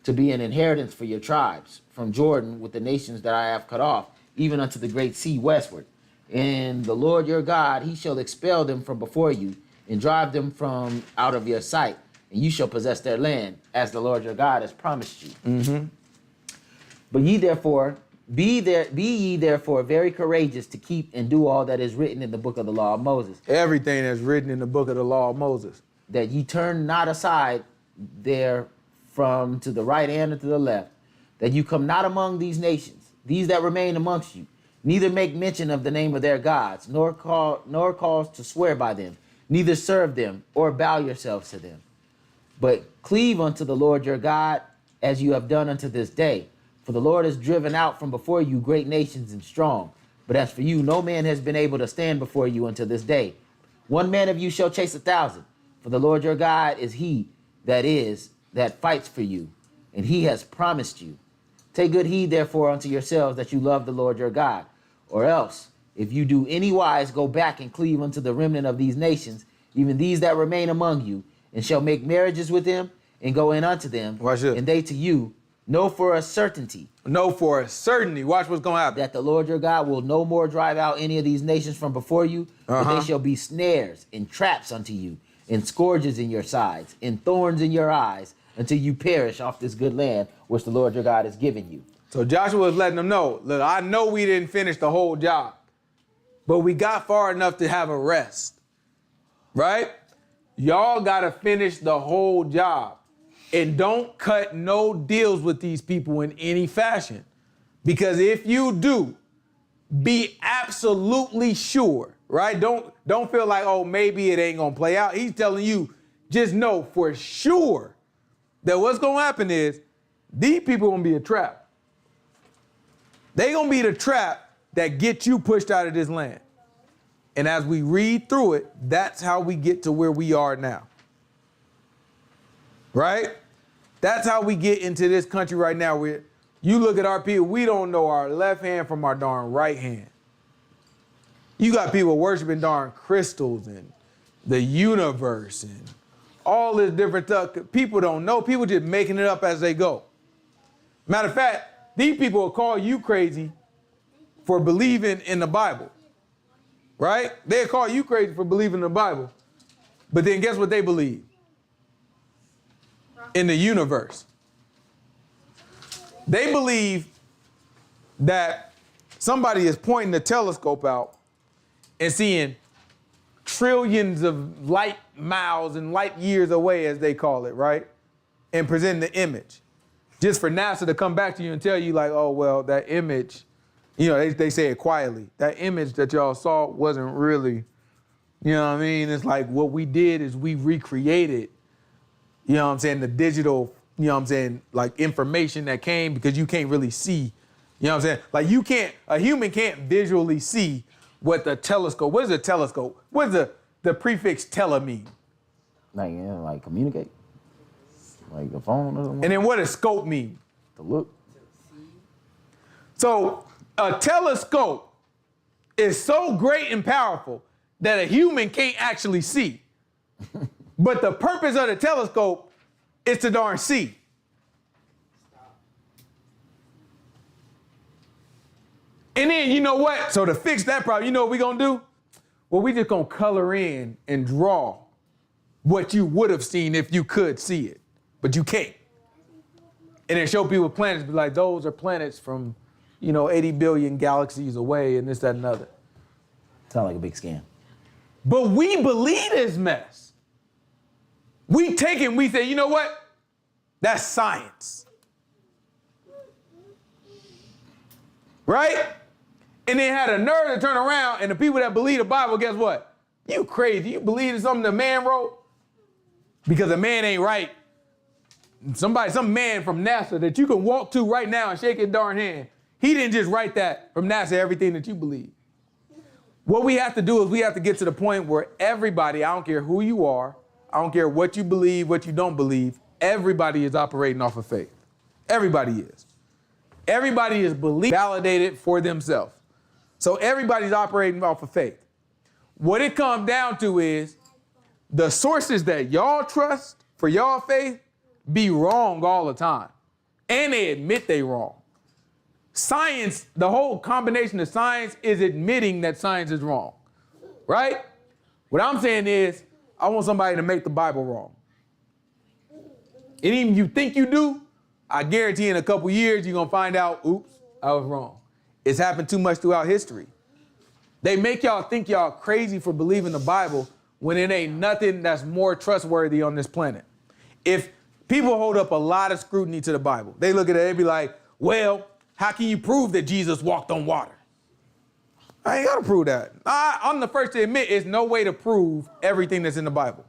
to be an inheritance for your tribes, from Jordan with the nations that I have cut off, even unto the great sea westward. And the Lord your God, he shall expel them from before you, and drive them from out of your sight, and you shall possess their land, as the Lord your God has promised you. But ye therefore, be ye therefore very courageous to keep and do all that is written in the book of the law of Moses. Everything that's written in the book of the law of Moses. That ye turn not aside there from to the right hand or to the left, that you come not among these nations, these that remain amongst you, neither make mention of the name of their gods, nor cause to swear by them, neither serve them or bow yourselves to them. But cleave unto the Lord your God, as you have done unto this day. For the Lord has driven out from before you great nations and strong. But as for you, no man has been able to stand before you until this day. One man of you shall chase 1,000. For the Lord your God is he that fights for you, and he has promised you. Take good heed, therefore, unto yourselves that you love the Lord your God. Or else, if you do any wise, go back and cleave unto the remnant of these nations, even these that remain among you, and shall make marriages with them, and go in unto them, Watch this. and they to you. Know for a certainty. Know for a certainty. Watch what's going to happen. That the Lord your God will no more drive out any of these nations from before you, but they shall be snares and traps unto you, and scourges in your sides, and thorns in your eyes, until you perish off this good land which the Lord your God has given you. So Joshua is letting them know, look, I know we didn't finish the whole job, but we got far enough to have a rest, right? Y'all got to finish the whole job. And don't cut no deals with these people in any fashion. Because if you do, be absolutely sure, right? Don't feel like, oh, maybe it ain't gonna play out. He's telling you, just know for sure that what's gonna happen is these people gonna be a trap. They gonna be the trap that gets you pushed out of this land. And as we read through it, that's how we get to where we are now. Right? That's how we get into this country right now where you look at our people, we don't know our left hand from our darn right hand. You got people worshiping darn crystals and the universe and all this different stuff. People don't know. People just making it up as they go. Matter of fact, these people will call you crazy for believing in the Bible. Right? They'll call you crazy for believing in the Bible. But then guess what they believe? In the universe. They believe that somebody is pointing the telescope out and seeing trillions of light miles and light years away, as they call it, right? And presenting the image. Just for NASA to come back to you and tell you like, oh, well, that image, you know, they say it quietly. That image that y'all saw wasn't really You know what I mean? It's like what we did is we recreated, you know what I'm saying, the digital, you know what I'm saying, like information that came because you can't really see. You know what I'm saying? Like a human can't visually see what the telescope, what is a telescope? What does the prefix tele mean? Like, yeah, like communicate? Like a phone or something? And then what does scope mean? To look? So a telescope is so great and powerful that a human can't actually see. But the purpose of the telescope is to darn see. And then, you know what? So to fix that problem, you know what we're going to do? Well, we just going to color in and draw what you would have seen if you could see it, but you can't. And then show people planets, be like, those are planets from, 80 billion galaxies away and this, that, and other. Sound like a big scam. But we believe this mess. We take it and we say, you know what? That's science. Right? And then had a nerve to turn around, and the people that believe the Bible, guess what? You crazy. You believe in something the man wrote? Because a man ain't right. Some man from NASA that you can walk to right now and shake his darn hand, he didn't just write that from NASA, everything that you believe. What we have to do is we have to get to the point where everybody, I don't care who you are, I don't care what you believe, what you don't believe, everybody is operating off of faith. Everybody is. Everybody is validated for themselves. So everybody's operating off of faith. What it comes down to is the sources that y'all trust for y'all faith be wrong all the time. And they admit they wrong. Science, the whole combination of science is admitting that science is wrong, right? What I'm saying is I want somebody to make the Bible wrong. And even if you think you do, I guarantee in a couple years you're going to find out, oops, I was wrong. It's happened too much throughout history. They make y'all think y'all crazy for believing the Bible when it ain't nothing that's more trustworthy on this planet. If people hold up a lot of scrutiny to the Bible, they look at it, they be like, well, how can you prove that Jesus walked on water? I ain't got to prove that. I'm the first to admit it's no way to prove everything that's in the Bible.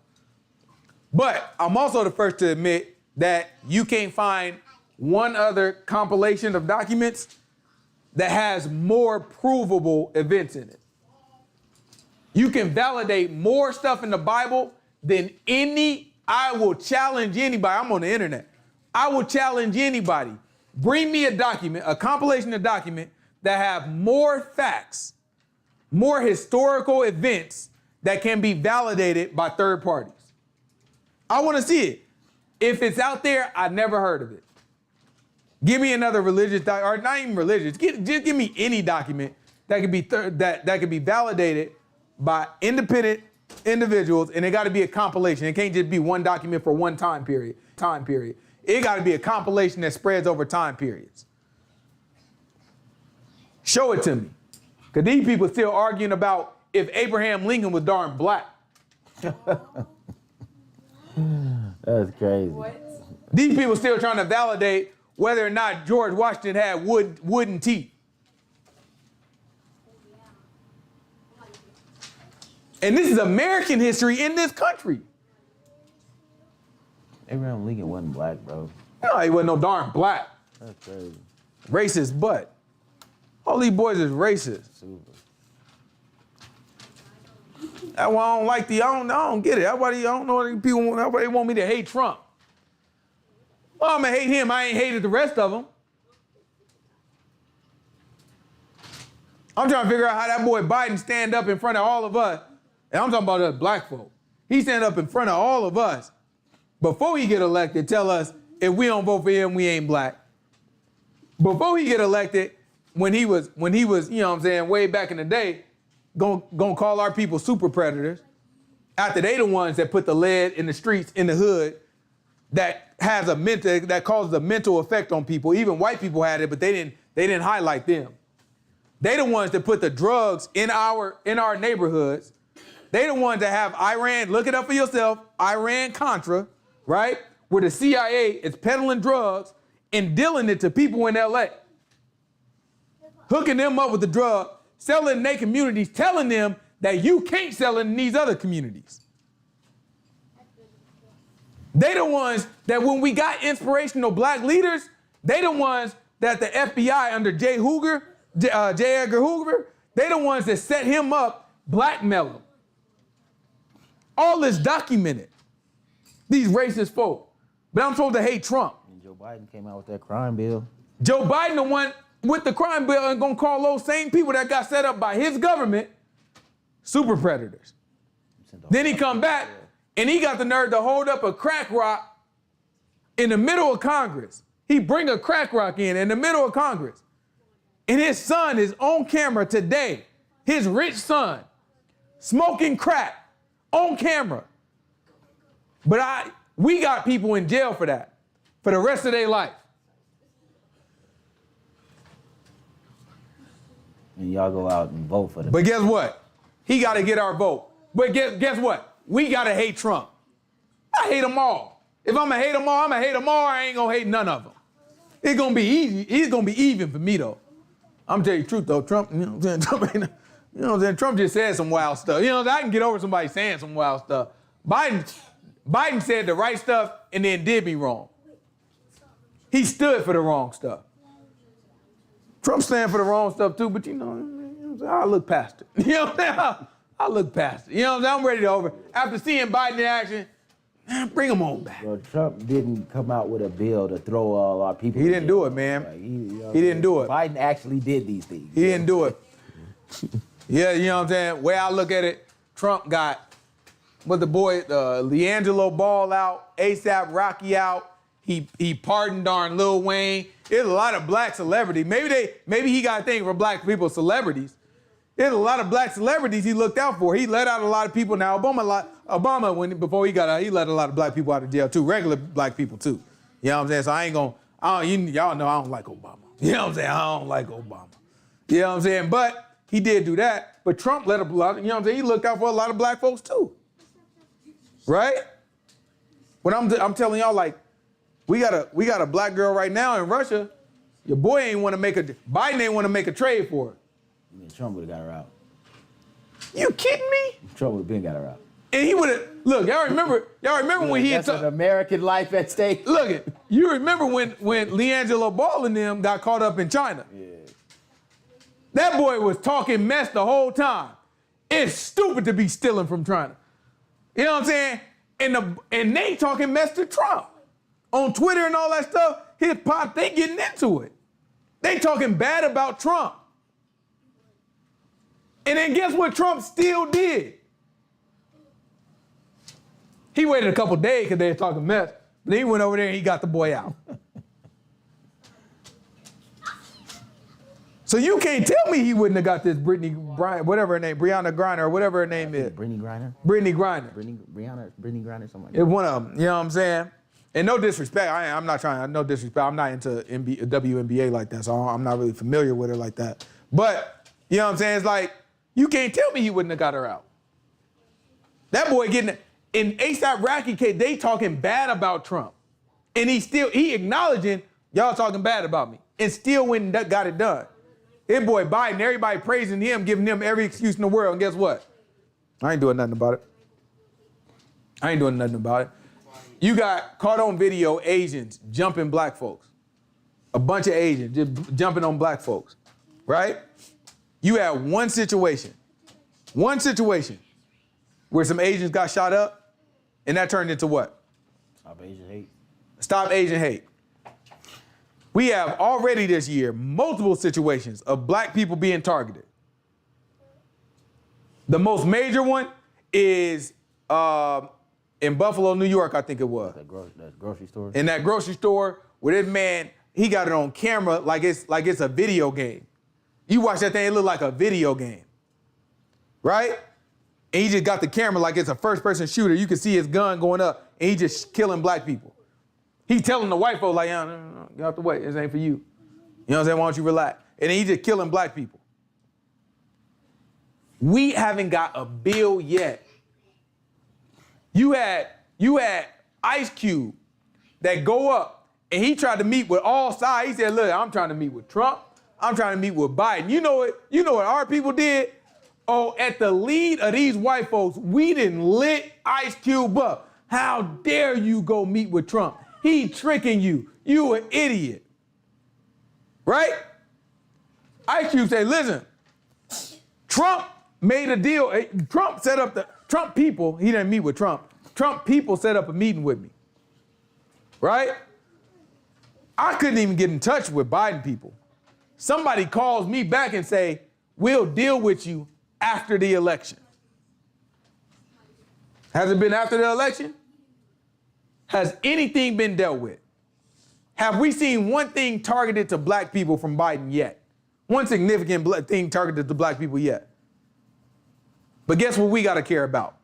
But I'm also the first to admit that you can't find one other compilation of documents that has more provable events in it. You can validate more stuff in the Bible than I will challenge anybody. I'm on the internet. I will challenge anybody. Bring me a document, a compilation of document that have more facts, more historical events that can be validated by third parties. I want to see it. If it's out there, I never heard of it. Give me another religious or not even religious. Just give me any document that could be that could be validated by independent individuals, and it got to be a compilation. It can't just be one document for one time period. It got to be a compilation that spreads over time periods. Show it to me. Because these people still arguing about if Abraham Lincoln was darn black. That's crazy. What? These people still trying to validate whether or not George Washington had wooden teeth. And this is American history in this country. Abraham Lincoln wasn't black, bro. No, he wasn't no darn black. That's crazy. Racist, but all these boys is racist. Super. That's why I don't like I don't get it. I don't know what people want. Everybody want me to hate Trump. Well, I'm gonna hate him. I ain't hated the rest of them. I'm trying to figure out how that boy Biden stand up in front of all of us. And I'm talking about us black folk. He stand up in front of all of us before he get elected, tell us if we don't vote for him, we ain't black. Before he get elected, when he was, you know what I'm saying, way back in the day, gonna call our people super predators. After they the ones that put the lead in the streets, in the hood, that causes a mental effect on people. Even white people had it, but they didn't highlight them. They the ones that put the drugs in our neighborhoods. They the ones that have Iran, look it up for yourself, Iran-Contra, right? Where the CIA is peddling drugs and dealing it to people in LA. Hooking them up with the drug, selling in their communities, telling them that you can't sell in these other communities. They the ones that when we got inspirational black leaders, they the ones that the FBI under J. Edgar Hoover, they the ones that set him up, blackmail him. All this documented. These racist folk. But I'm supposed to hate Trump. And Joe Biden came out with that crime bill. Joe Biden the one with the crime bill and gonna call those same people that got set up by his government super predators. Then he come back and he got the nerve to hold up a crack rock in the middle of Congress. He bring a crack rock in the middle of Congress. And his son is on camera today, his rich son, smoking crack on camera. But we got people in jail for that, for the rest of their life. And y'all go out and vote for them. But guess what? He got to get our vote. But guess what? We got to hate Trump. I hate them all. If I'm going to hate them all, I'm going to hate them all. I ain't going to hate none of them. It's going to be easy. It's going to be even for me, though. I'm going to tell you the truth, though. Trump, you know what I'm saying? Trump ain't, you know what I'm saying? Trump just said some wild stuff. You know, I can get over somebody saying some wild stuff. Biden said the right stuff and then did me wrong. He stood for the wrong stuff. Trump stand for the wrong stuff too, but you know I look past it. You know what I'm saying? I look past it. You know what I'm saying? I'm ready to over. After seeing Biden in action, man, bring him on back. Well, Trump didn't come out with a bill to throw all our people. He didn't do it, man. Like, he didn't do it. Biden actually did these things. He didn't do it. Yeah, you know what I'm saying? Way I look at it, Trump got the boy, LeAngelo Ball out, ASAP Rocky out. He pardoned darn Lil Wayne. There's a lot of black celebrities. Maybe he got a thing for black people celebrities. There's a lot of black celebrities he looked out for. He let out a lot of people. Now Obama before he got out, he let a lot of black people out of jail too. Regular black people too. You know what I'm saying? So I ain't gonna. Y'all know I don't like Obama. You know what I'm saying? I don't like Obama. You know what I'm saying? But he did do that. But Trump let a lot. You know what I'm saying? He looked out for a lot of black folks too. Right? But I'm telling y'all, like, we got a black girl right now in Russia. Your boy ain't want to Biden ain't want to make a trade for her. I mean, Trump would have got her out. You kidding me? Trump would have been got her out. And he would have, look, y'all remember when he had an American life at stake. Look, you remember when LeAngelo Ball and them got caught up in China? Yeah. That boy was talking mess the whole time. It's stupid to be stealing from China. You know what I'm saying? And they talking mess to Trump. On Twitter and all that stuff, his pop, they getting into it. They talking bad about Trump. And then guess what Trump still did? He waited a couple days because they were talking mess. But then he went over there and he got the boy out. So you can't tell me he wouldn't have got this Brittany Griner, whatever her name, Brianna Griner, or whatever her name is. Brittany Griner? Brittany Griner. Brittany Griner, something like that. It's one of them, you know what I'm saying? And no disrespect, I'm not trying, no disrespect, I'm not into WNBA like that, so I'm not really familiar with her like that. But, you know what I'm saying? It's like, you can't tell me he wouldn't have got her out. That boy getting, in ASAP Rocky case, they talking bad about Trump. And he acknowledging, y'all talking bad about me. And still went and got it done. His boy Biden, everybody praising him, giving him every excuse in the world. And guess what? I ain't doing nothing about it. You got caught on video Asians jumping black folks. A bunch of Asians just jumping on black folks, right? You had one situation where some Asians got shot up, and that turned into what? Stop Asian hate. Stop Asian hate. We have already this year multiple situations of black people being targeted. The most major one is in Buffalo, New York, I think it was. That grocery store? In that grocery store where this man, he got it on camera like it's a video game. You watch that thing, it look like a video game, right? And he just got the camera like it's a first-person shooter. You can see his gun going up, and he just killing black people. He telling the white folk, like, no, get out the way, this ain't for you. You know what I'm saying? Why don't you relax? And then he just killing black people. We haven't got a bill yet. You had Ice Cube that go up, and he tried to meet with all sides. He said, look, I'm trying to meet with Trump. I'm trying to meet with Biden. You know what our people did? Oh, at the lead of these white folks, we didn't lit Ice Cube up. How dare you go meet with Trump? He tricking you. You an idiot. Right? Ice Cube say, listen, Trump made a deal. Trump set up Trump people, he didn't meet with Trump. Trump people set up a meeting with me. Right? I couldn't even get in touch with Biden people. Somebody calls me back and say, we'll deal with you after the election. Has it been after the election? Has anything been dealt with? Have we seen one thing targeted to black people from Biden yet? One significant thing targeted to black people yet? But guess what we got to care about?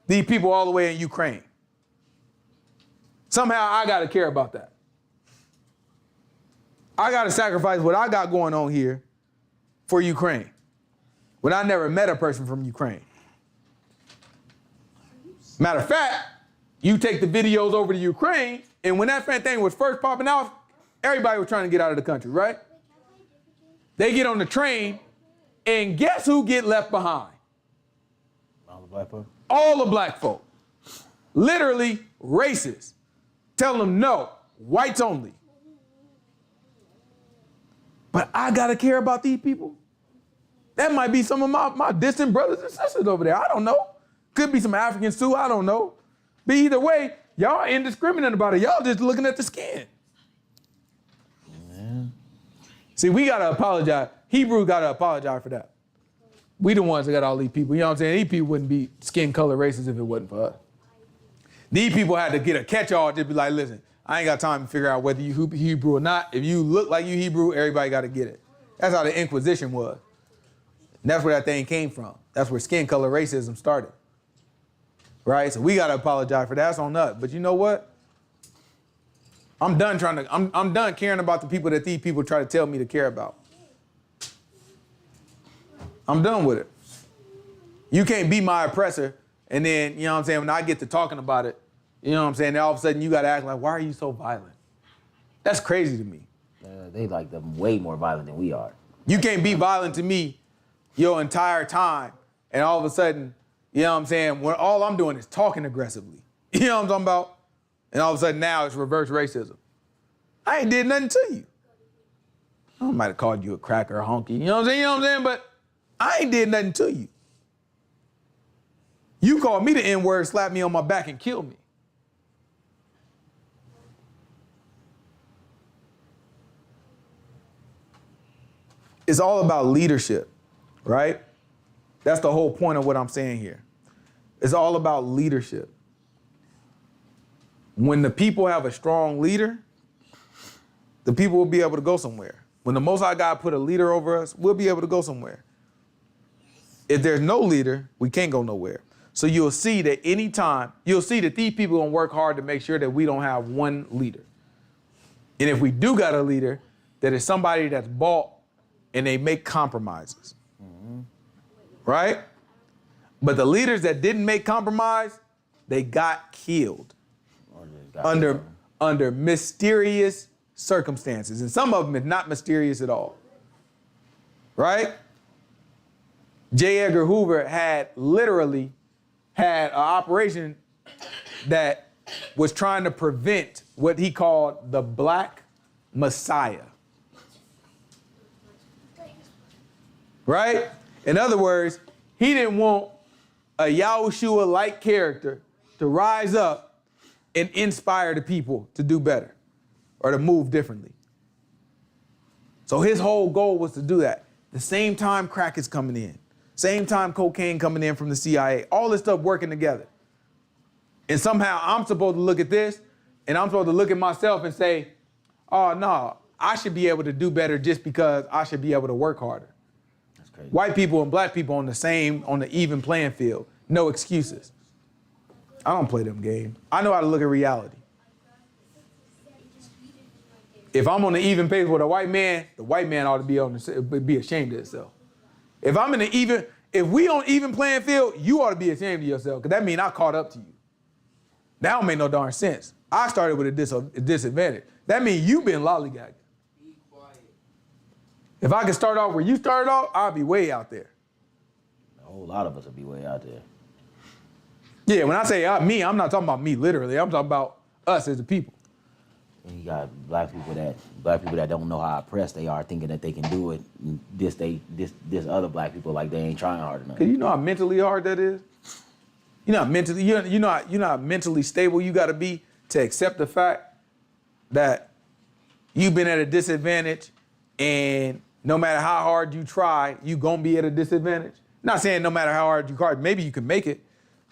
These people all the way in Ukraine. Somehow I got to care about that. I got to sacrifice what I got going on here for Ukraine when I never met a person from Ukraine. Matter of fact, you take the videos over to Ukraine, and when that thing was first popping out, everybody was trying to get out of the country, right? They get on the train, and guess who get left behind? All the black folks? All the black folk. Literally racist. Tell them no, whites only. But I gotta care about these people. That might be some of my distant brothers and sisters over there. I don't know. Could be some Africans too, I don't know. But either way, y'all indiscriminate about it. Y'all just looking at the skin. Man. See, we gotta apologize. Hebrew gotta apologize for that. We the ones that got all these people. You know what I'm saying? These people wouldn't be skin color racist if it wasn't for us. These people had to get a catch-all, just be like, listen, I ain't got time to figure out whether you Hebrew or not. If you look like you Hebrew, everybody got to get it. That's how the Inquisition was. And that's where that thing came from. That's where skin color racism started. Right? So we got to apologize for that. That's on us. But you know what? I'm done caring about the people that these people try to tell me to care about. I'm done with it. You can't be my oppressor, and then, you know what I'm saying, when I get to talking about it, you know what I'm saying, then all of a sudden you got to act like, why are you so violent? That's crazy to me. They like them way more violent than we are. You can't be violent to me your entire time, and all of a sudden, you know what I'm saying, when all I'm doing is talking aggressively. You know what I'm talking about? And all of a sudden now it's reverse racism. I ain't did nothing to you. I might have called you a cracker or honky, you know what I'm saying? You know what I'm saying? But I ain't did nothing to you. You called me the N-word, slapped me on my back, and killed me. It's all about leadership, right? That's the whole point of what I'm saying here. It's all about leadership. When the people have a strong leader, the people will be able to go somewhere. When the Most High God put a leader over us, we'll be able to go somewhere. If there's no leader, we can't go nowhere. So you'll see that you'll see that these people gonna work hard to make sure that we don't have one leader. And if we do got a leader, that is somebody that's bought and they make compromises. Mm-hmm. Right? But the leaders that didn't make compromise, they got killed under mysterious circumstances. And some of them is not mysterious at all. Right? J. Edgar Hoover had literally had an operation that was trying to prevent what he called the Black Messiah. Right? In other words, he didn't want a Yahushua-like character to rise up and inspire the people to do better or to move differently. So his whole goal was to do that. The same time crack is coming in. Same time cocaine coming in from the CIA. All this stuff working together. And somehow I'm supposed to look at this and I'm supposed to look at myself and say, oh, no, I should be able to do better just because I should be able to work harder. That's crazy. White people and black people on the even playing field. No excuses. I don't play them games. I know how to look at reality. If I'm on the even pace with a white man, the white man ought to be ashamed of itself. If we on even playing field, you ought to be ashamed of yourself, because that means I caught up to you. That don't make no darn sense. I started with a disadvantage. That means you've been lollygagging. Be quiet. If I could start off where you started off, I'd be way out there. whole lot of us will be way out there. Yeah, when I say me, I'm not talking about me literally. I'm talking about us as a people. And you got black people that don't know how oppressed they are, thinking that they can do it. And this other black people like they ain't trying hard enough. Cause you know how mentally hard that is. You know how mentally stable you got to be to accept the fact that you've been at a disadvantage, and no matter how hard you try, you gonna be at a disadvantage. Not saying no matter how hard you try, maybe you can make it,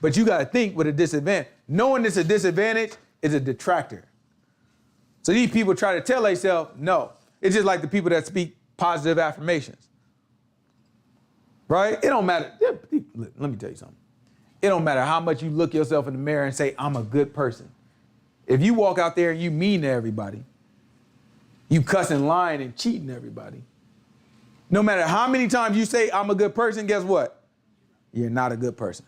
but you got to think with a disadvantage. Knowing it's a disadvantage is a detractor. So these people try to tell themselves, no. It's just like the people that speak positive affirmations. Right? It don't matter. Let me tell you something. It don't matter how much you look yourself in the mirror and say, I'm a good person. If you walk out there and you mean to everybody, you cussing, lying, and cheating everybody, no matter how many times you say, I'm a good person, guess what? You're not a good person.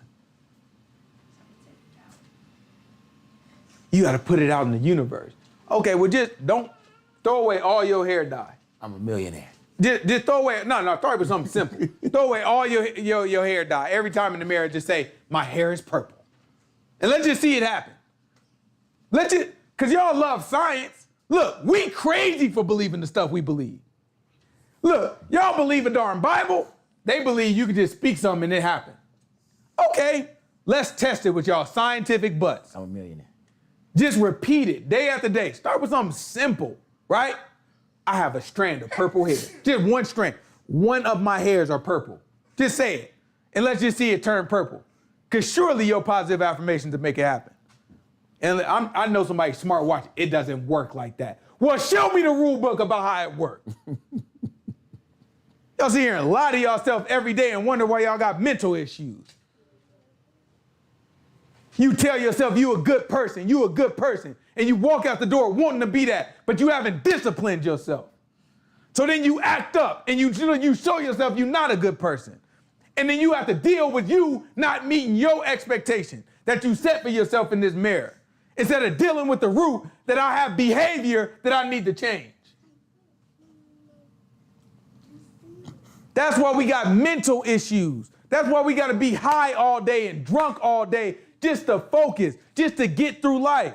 You got to put it out in the universe. Okay, well, just don't throw away all your hair dye. I'm a millionaire. Just throw away, no, throw away something simple. Throw away all your hair dye. Every time in the mirror, just say, my hair is purple. And let's just see it happen. Because y'all love science. Look, we crazy for believing the stuff we believe. Look, y'all believe a darn Bible. They believe you can just speak something and it happen. Okay, let's test it with y'all scientific butts. I'm a millionaire. Just repeat it day after day. Start with something simple, right? I have a strand of purple hair. Just one strand. One of my hairs are purple. Just say it. And let's just see it turn purple. Because surely your positive affirmation to make it happen. And I know somebody smart watch. It doesn't work like that. Well, show me the rule book about how it works. Y'all sit here and lie to yourself every day and wonder why y'all got mental issues. You tell yourself you a good person, and you walk out the door wanting to be that, but you haven't disciplined yourself. So then you act up and you show yourself you're not a good person. And then you have to deal with you not meeting your expectation that you set for yourself in this mirror. Instead of dealing with the root that I have behavior that I need to change. That's why we got mental issues. That's why we got to be high all day and drunk all day just to focus, just to get through life.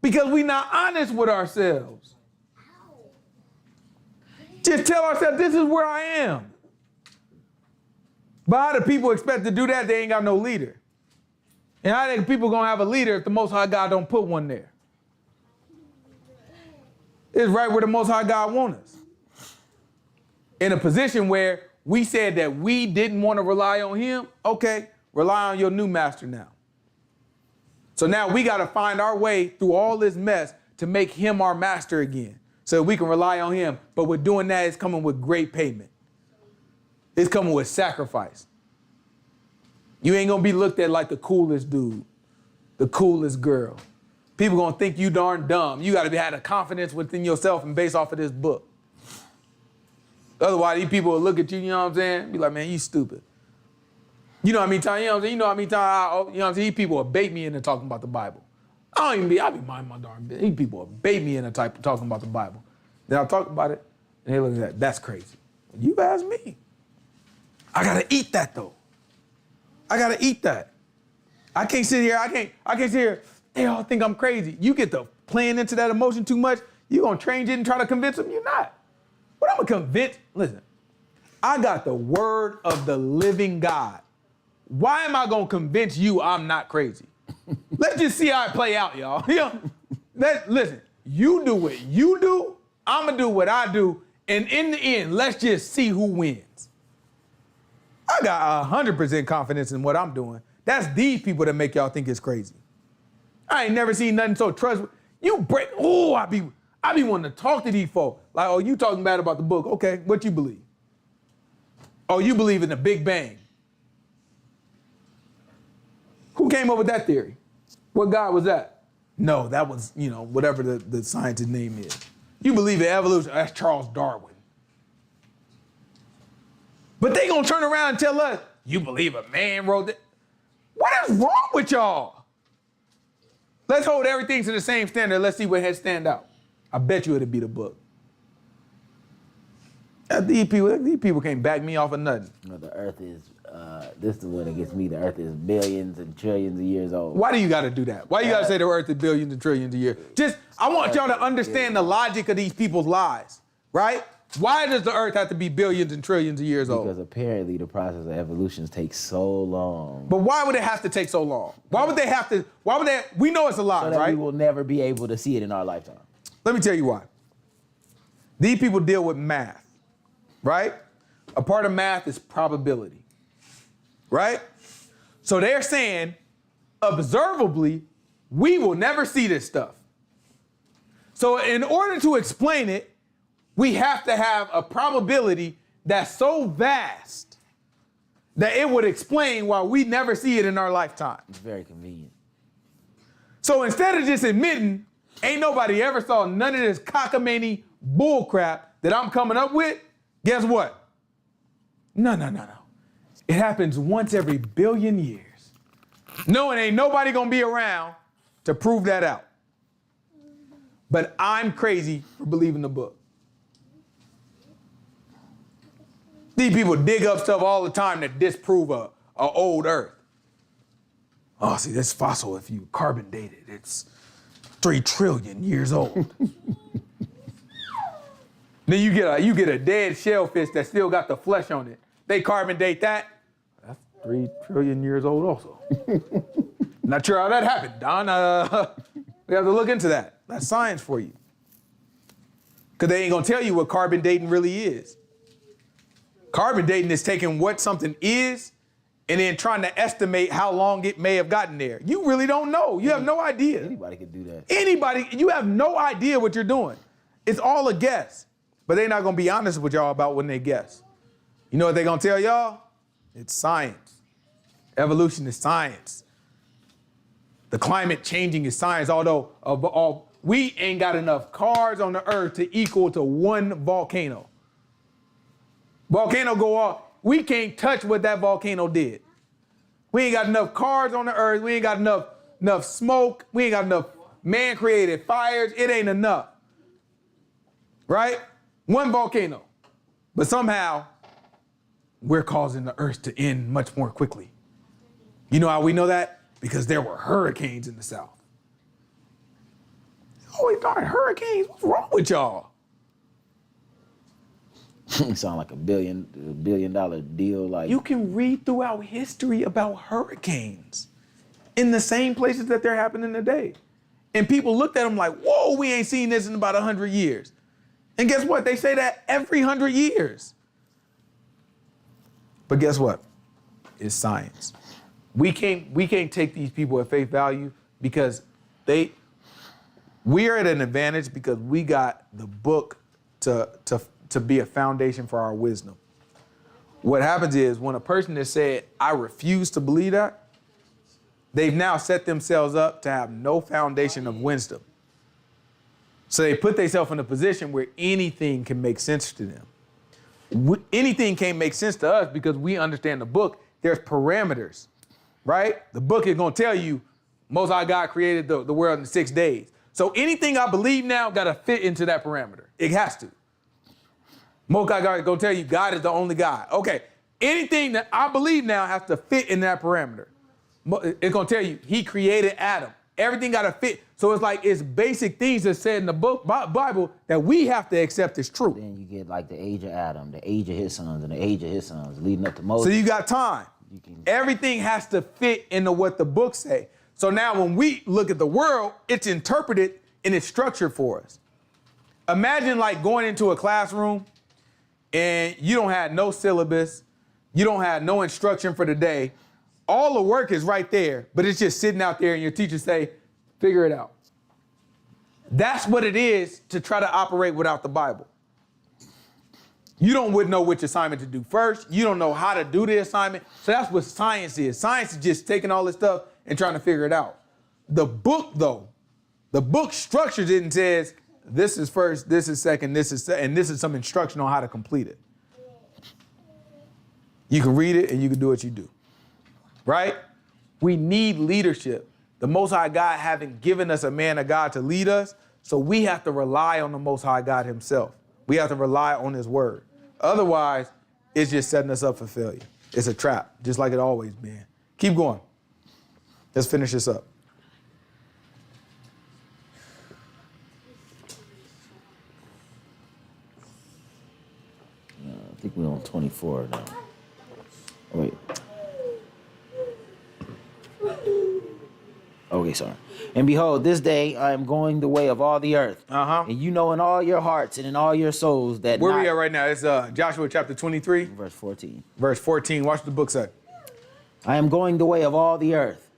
Because we're not honest with ourselves. Just tell ourselves, this is where I am. But how do people expect to do that? They ain't got no leader. And how think people gonna have a leader if the Most High God don't put one there? It's right where the Most High God wants us. In a position where we said that we didn't want to rely on him, okay, rely on your new master now. So now we got to find our way through all this mess to make him our master again so we can rely on him. But with doing that, it's coming with great payment. It's coming with sacrifice. You ain't going to be looked at like the coolest dude, the coolest girl. People going to think you darn dumb. You got to have a confidence within yourself and based off of this book. Otherwise, these people will look at you, you know what I'm saying? Be like, man, you stupid. You know what I mean? You know what I mean? You know what I'm saying? These people will bait me into talking about the Bible. I be minding my darn business. These people will bait me into talking about the Bible. Then I'll talk about it, and they look at that. That's crazy. You ask me. I gotta eat that though. I gotta eat that. I can't sit here. I can't sit here. They all think I'm crazy. You get to playing into that emotion too much. You gonna change it and try to convince them? You're not. But I'm gonna convince. Listen, I got the word of the living God. Why am I gonna convince you I'm not crazy? Let's just see how it play out, y'all. Listen, you do what you do, I'm gonna do what I do, and in the end, let's just see who wins. I got 100% confidence in what I'm doing. That's these people that make y'all think it's crazy. I ain't never seen nothing so trustworthy. I be wanting to talk to these folks. Like, oh, you talking bad about the book. Okay, what you believe? Oh, you believe in the Big Bang. Who came up with that theory? What God was that? No, that was, whatever the scientist's name is. You believe in evolution. That's Charles Darwin. But they gonna turn around and tell us, you believe a man wrote that? What is wrong with y'all? Let's hold everything to the same standard. Let's see what heads stand out. I bet you it'll be the book. These people can't back me off of nothing. The earth is This is the one that gets me. The earth is billions and trillions of years old. Why do you got to do that? Why you got to say the earth is billions and trillions of years? I want y'all to understand the logic of these people's lies, right? Why does the earth have to be billions and trillions of years old? Because apparently the process of evolution takes so long. But why would it have to take so long? Why would they, we know it's a lie, So that right? we will never be able to see it in our lifetime. Let me tell you why. These people deal with math, right? A part of math is probability, right? So they're saying, observably, we will never see this stuff. So in order to explain it, we have to have a probability that's so vast that it would explain why we never see it in our lifetime. It's very convenient. So instead of just admitting, ain't nobody ever saw none of this cockamamie bull crap that I'm coming up with, guess what? No. It happens once every billion years. No, and ain't nobody gonna be around to prove that out. But I'm crazy for believing the book. These people dig up stuff all the time that disprove a old earth. Oh, see, this fossil, if you carbon date it, it's 3 trillion years old. Then you get a dead shellfish that still got the flesh on it. They carbon date that. That's 3 trillion years old also. Not sure how that happened, Don. We have to look into that. That's science for you. Because they ain't gonna tell you what carbon dating really is. Carbon dating is taking what something is and then trying to estimate how long it may have gotten there. You really don't know. You have no idea. Anybody could do that. Anybody, you have no idea what you're doing. It's all a guess. But they're not gonna be honest with y'all about when they guess. You know what they're gonna tell y'all? It's science. Evolution is science. The climate changing is science, although we ain't got enough cars on the earth to equal to one volcano. Volcano go off, we can't touch what that volcano did. We ain't got enough cars on the earth, we ain't got enough smoke, we ain't got enough man-created fires, it ain't enough. Right? One volcano. But somehow, we're causing the earth to end much more quickly. You know how we know that? Because there were hurricanes in the South. Always darn hurricanes, what's wrong with y'all? You sound like a $1 billion deal. Like You can read throughout history about hurricanes in the same places that they're happening today. And people looked at them like, whoa, we ain't seen this in about 100 years. And guess what? They say that every 100 years. But guess what? It's science. We can't take these people at face value because we are at an advantage because we got the book to be a foundation for our wisdom. What happens is when a person has said, I refuse to believe that, they've now set themselves up to have no foundation of wisdom. So they put themselves in a position where anything can make sense to them. Anything can't make sense to us because we understand the book. There's parameters, right? The book is going to tell you Most High God created the world in 6 days. So anything I believe now got to fit into that parameter. It has to. Most High God is going to tell you God is the only God. Okay, anything that I believe now has to fit in that parameter. It's going to tell you he created Adam. Everything got to fit. So it's like it's basic things that's said in the book, Bible that we have to accept as true. Then you get like the age of Adam, the age of his sons, and the age of his sons, leading up to Moses. So you got time. Everything has to fit into what the books say. So now when we look at the world, it's interpreted and it's structured for us. Imagine like going into a classroom and you don't have no syllabus, you don't have no instruction for the day. All the work is right there, but it's just sitting out there and your teacher say, figure it out. That's what it is to try to operate without the Bible. You wouldn't know which assignment to do first. You don't know how to do the assignment. So that's what science is. Science is just taking all this stuff and trying to figure it out. The book, though, the book structures it and says, this is first, this is second, and this is some instruction on how to complete it. You can read it and you can do what you do. Right? We need leadership. The Most High God having given us a man of God to lead us, so we have to rely on the Most High God himself. We have to rely on his word. Otherwise, it's just setting us up for failure. It's a trap, just like it always been. Keep going. Let's finish this up. I think we're on 24 now. Oh, wait. Okay, sorry. And behold, this day I am going the way of all the earth. Uh-huh. And you know in all your hearts and in all your souls that Where we at right now? It's Joshua chapter 23. Verse 14. Verse 14. Watch the book say. I am going the way of all the earth.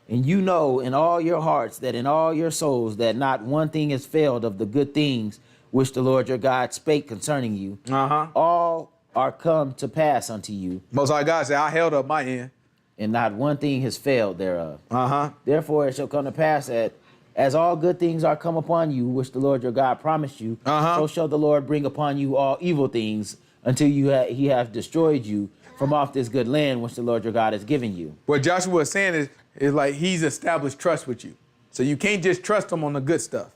And you know in all your hearts that in all your souls that not one thing has failed of the good things which the Lord your God spake concerning you. Uh-huh. All are come to pass unto you. Most High God said, I held up my end. And not one thing has failed thereof. Uh-huh. Therefore it shall come to pass that as all good things are come upon you, which the Lord your God promised you, so shall the Lord bring upon you all evil things until he have destroyed you from off this good land which the Lord your God has given you. What Joshua is saying is like he's established trust with you. So you can't just trust him on the good stuff.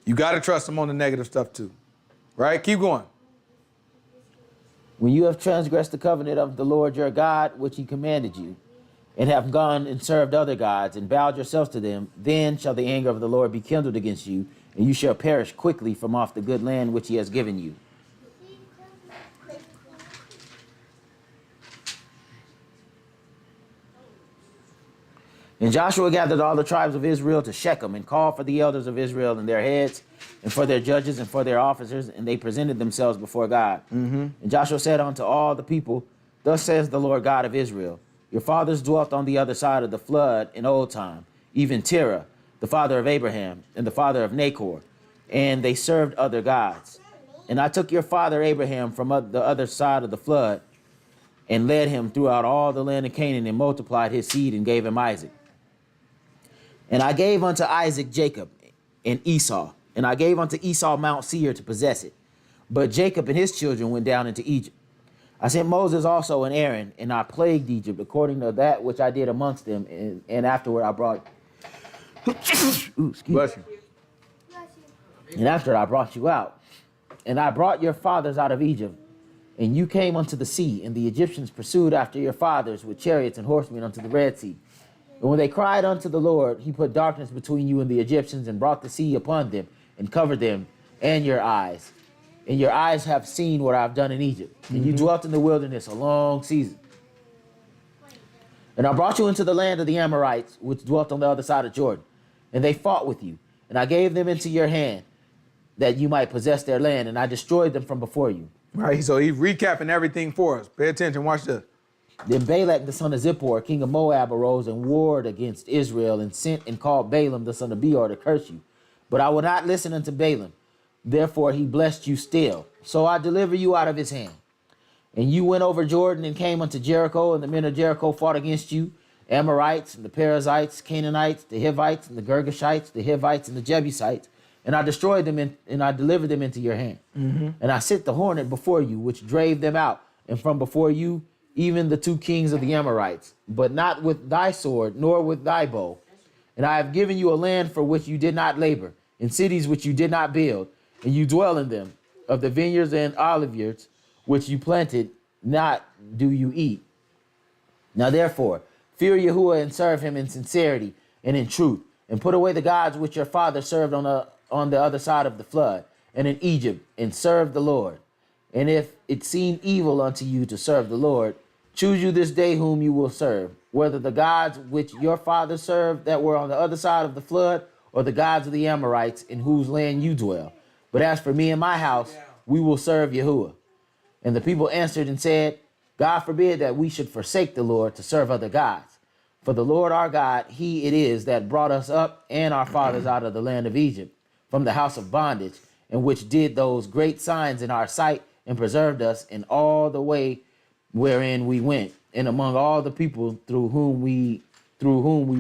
You got to trust him on the negative stuff too. Right? Keep going. When you have transgressed the covenant of the Lord your God, which he commanded you, and have gone and served other gods, and bowed yourselves to them, then shall the anger of the Lord be kindled against you, and you shall perish quickly from off the good land which he has given you. And Joshua gathered all the tribes of Israel to Shechem, and called for the elders of Israel and their heads, and for their judges and for their officers, and they presented themselves before God. And Joshua said unto all the people, Thus says the Lord God of Israel, Your fathers dwelt on the other side of the flood in old time, even Terah, the father of Abraham, and the father of Nachor, and they served other gods. And I took your father Abraham from the other side of the flood, and led him throughout all the land of Canaan, and multiplied his seed, and gave him Isaac. And I gave unto Isaac Jacob and Esau, and I gave unto Esau Mount Seir to possess it. But Jacob and his children went down into Egypt. I sent Moses also and Aaron, and I plagued Egypt according to that which I did amongst them. And afterward I brought... Bless you. And after I brought you out, and I brought your fathers out of Egypt, and you came unto the sea, and the Egyptians pursued after your fathers with chariots and horsemen unto the Red Sea. And when they cried unto the Lord, he put darkness between you and the Egyptians, and brought the sea upon them, and covered them and your eyes. And your eyes have seen what I have done in Egypt. And you dwelt in the wilderness a long season. And I brought you into the land of the Amorites, which dwelt on the other side of Jordan. And they fought with you. And I gave them into your hand, that you might possess their land. And I destroyed them from before you. Right, so he's recapping everything for us. Pay attention, watch this. Then Balak the son of Zippor, king of Moab, arose and warred against Israel, and sent and called Balaam the son of Beor to curse you. But I would not listen unto Balaam. Therefore he blessed you still. So I deliver you out of his hand. And you went over Jordan and came unto Jericho, and the men of Jericho fought against you, Amorites and the Perizzites, Canaanites, the Hivites and the Girgashites, the Hivites and the Jebusites. And I destroyed them, and I delivered them into your hand. And I sent the hornet before you, which drave them out, and from before you even the two kings of the Amorites, but not with thy sword, nor with thy bow. And I have given you a land for which you did not labor, and cities which you did not build, and you dwell in them. Of the vineyards and oliveyards which you planted, not do you eat. Now therefore, fear YAHUAH and serve him in sincerity and in truth, and put away the gods which your father served on the other side of the flood, and in Egypt, and serve the Lord. And if it seem evil unto you to serve the Lord, choose you this day whom you will serve, whether the gods which your fathers served that were on the other side of the flood, or the gods of the Amorites in whose land you dwell. But as for me and my house, we will serve YAHUAH. And the people answered and said, God forbid that we should forsake the Lord to serve other gods. For the Lord our God, he it is that brought us up and our fathers out of the land of Egypt, from the house of bondage, and which did those great signs in our sight, and preserved us in all the way wherein we went, and among all the people through whom we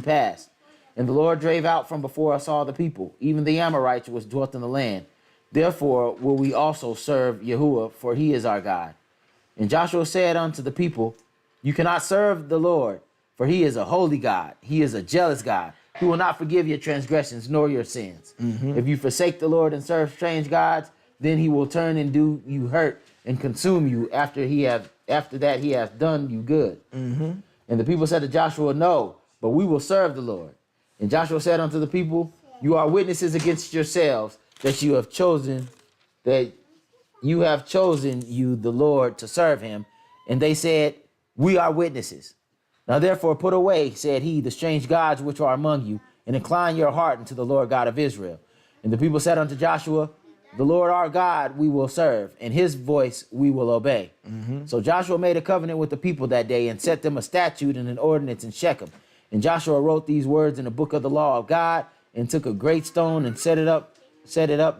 passed. And the Lord drave out from before us all the people, even the Amorites which dwelt in the land. Therefore will we also serve YAHUAH, for he is our God. And Joshua said unto the people, You cannot serve the Lord, for he is a holy God. He is a jealous God, who will not forgive your transgressions nor your sins. If you forsake the Lord and serve strange gods, then he will turn and do you hurt and consume you after that he has done you good. And the people said to Joshua, no, but we will serve the Lord. And Joshua said unto the people, you are witnesses against yourselves that you have chosen you the Lord to serve him. And they said, we are witnesses. Now therefore put away, said he, the strange gods which are among you, and incline your heart unto the Lord God of Israel. And the people said unto Joshua, the Lord our God we will serve, and his voice we will obey. So Joshua made a covenant with the people that day and set them a statute and an ordinance in Shechem. And Joshua wrote these words in the book of the law of God, and took a great stone and set it up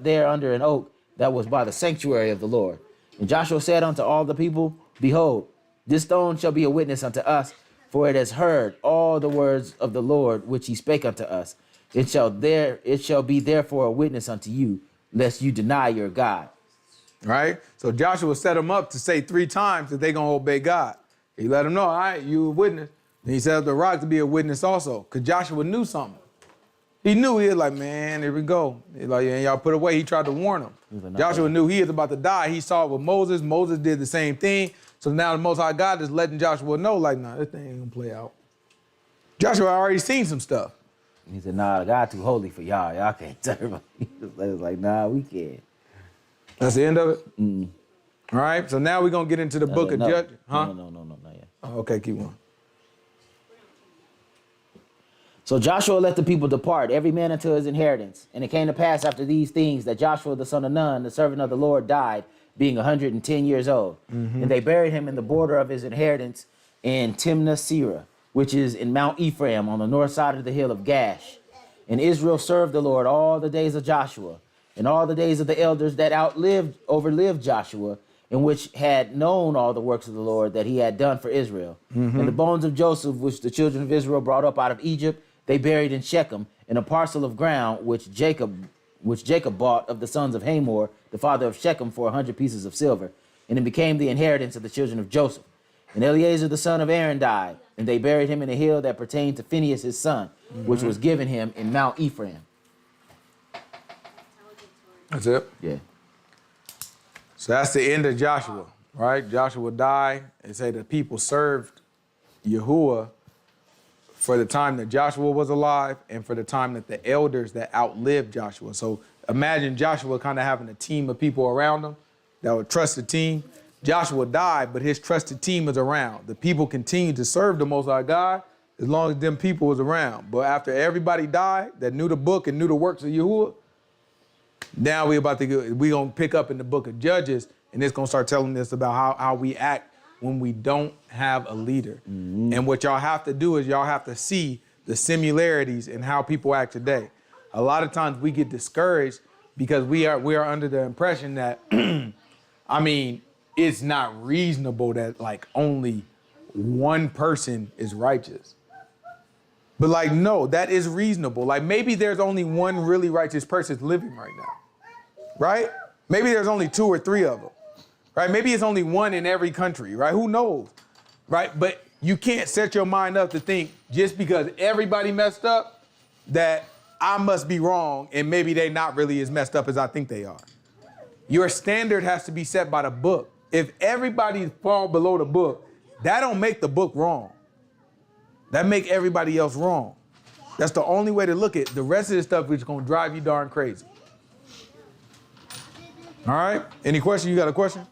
there under an oak that was by the sanctuary of the Lord. And Joshua said unto all the people, behold, this stone shall be a witness unto us, for it has heard all the words of the Lord which he spake unto us. It shall be therefore a witness unto you, lest you deny your God. Right? So Joshua set them up to say 3 times that they're going to obey God. He let them know, all right, you a witness. And he set up the rock to be a witness also, because Joshua knew something. He knew. He was like, man, here we go. He's like, yeah, y'all put away. He tried to warn them. Joshua knew he was about to die. He saw it with Moses. Moses did the same thing. So now the Most High God is letting Joshua know, like, nah, this thing ain't going to play out. Joshua already seen some stuff. He said, nah, God too holy for y'all. Y'all can't serve him. He was like, nah, we can't. That's the end of it? All right, so now we're going to get into the book of Judges. Huh? No, not yet. Oh, okay, keep going. So Joshua let the people depart, every man unto his inheritance. And it came to pass after these things that Joshua the son of Nun, the servant of the Lord, died, being 110 years old. And they buried him in the border of his inheritance in Timnath-Serah, which is in Mount Ephraim on the north side of the hill of Gash. And Israel served the Lord all the days of Joshua, and all the days of the elders that overlived Joshua, and which had known all the works of the Lord that he had done for Israel. And the bones of Joseph, which the children of Israel brought up out of Egypt, they buried in Shechem, in a parcel of ground which Jacob bought of the sons of Hamor, the father of Shechem, for 100 pieces of silver. And it became the inheritance of the children of Joseph. And Eleazar the son of Aaron died, and they buried him in a hill that pertained to Phinehas his son, which was given him in Mount Ephraim. That's it? Yeah. So that's the end of Joshua, right? Joshua died, and say the people served YAHUAH for the time that Joshua was alive and for the time that the elders that outlived Joshua. So imagine Joshua kind of having a team of people around him that would trust the team. Joshua died, but his trusted team is around. The people continued to serve the Most High God as long as them people was around. But after everybody died that knew the book and knew the works of YAHUAH, now we're going to pick up in the book of Judges, and it's going to start telling us about how we act when we don't have a leader. And what y'all have to do is y'all have to see the similarities in how people act today. A lot of times we get discouraged because we are under the impression that, I mean, it's not reasonable that like only one person is righteous. But like, no, that is reasonable. Like maybe there's only one really righteous person living right now, right? Maybe there's only 2 or 3 of them. Right? Maybe it's only one in every country, right? Who knows, right? But you can't set your mind up to think just because everybody messed up that I must be wrong and maybe they not really as messed up as I think they are. Your standard has to be set by the book. If everybody fall below the book, that don't make the book wrong. That make everybody else wrong. That's the only way to look at it. The rest of the stuff is going to drive you darn crazy. All right? Any question? You got a question?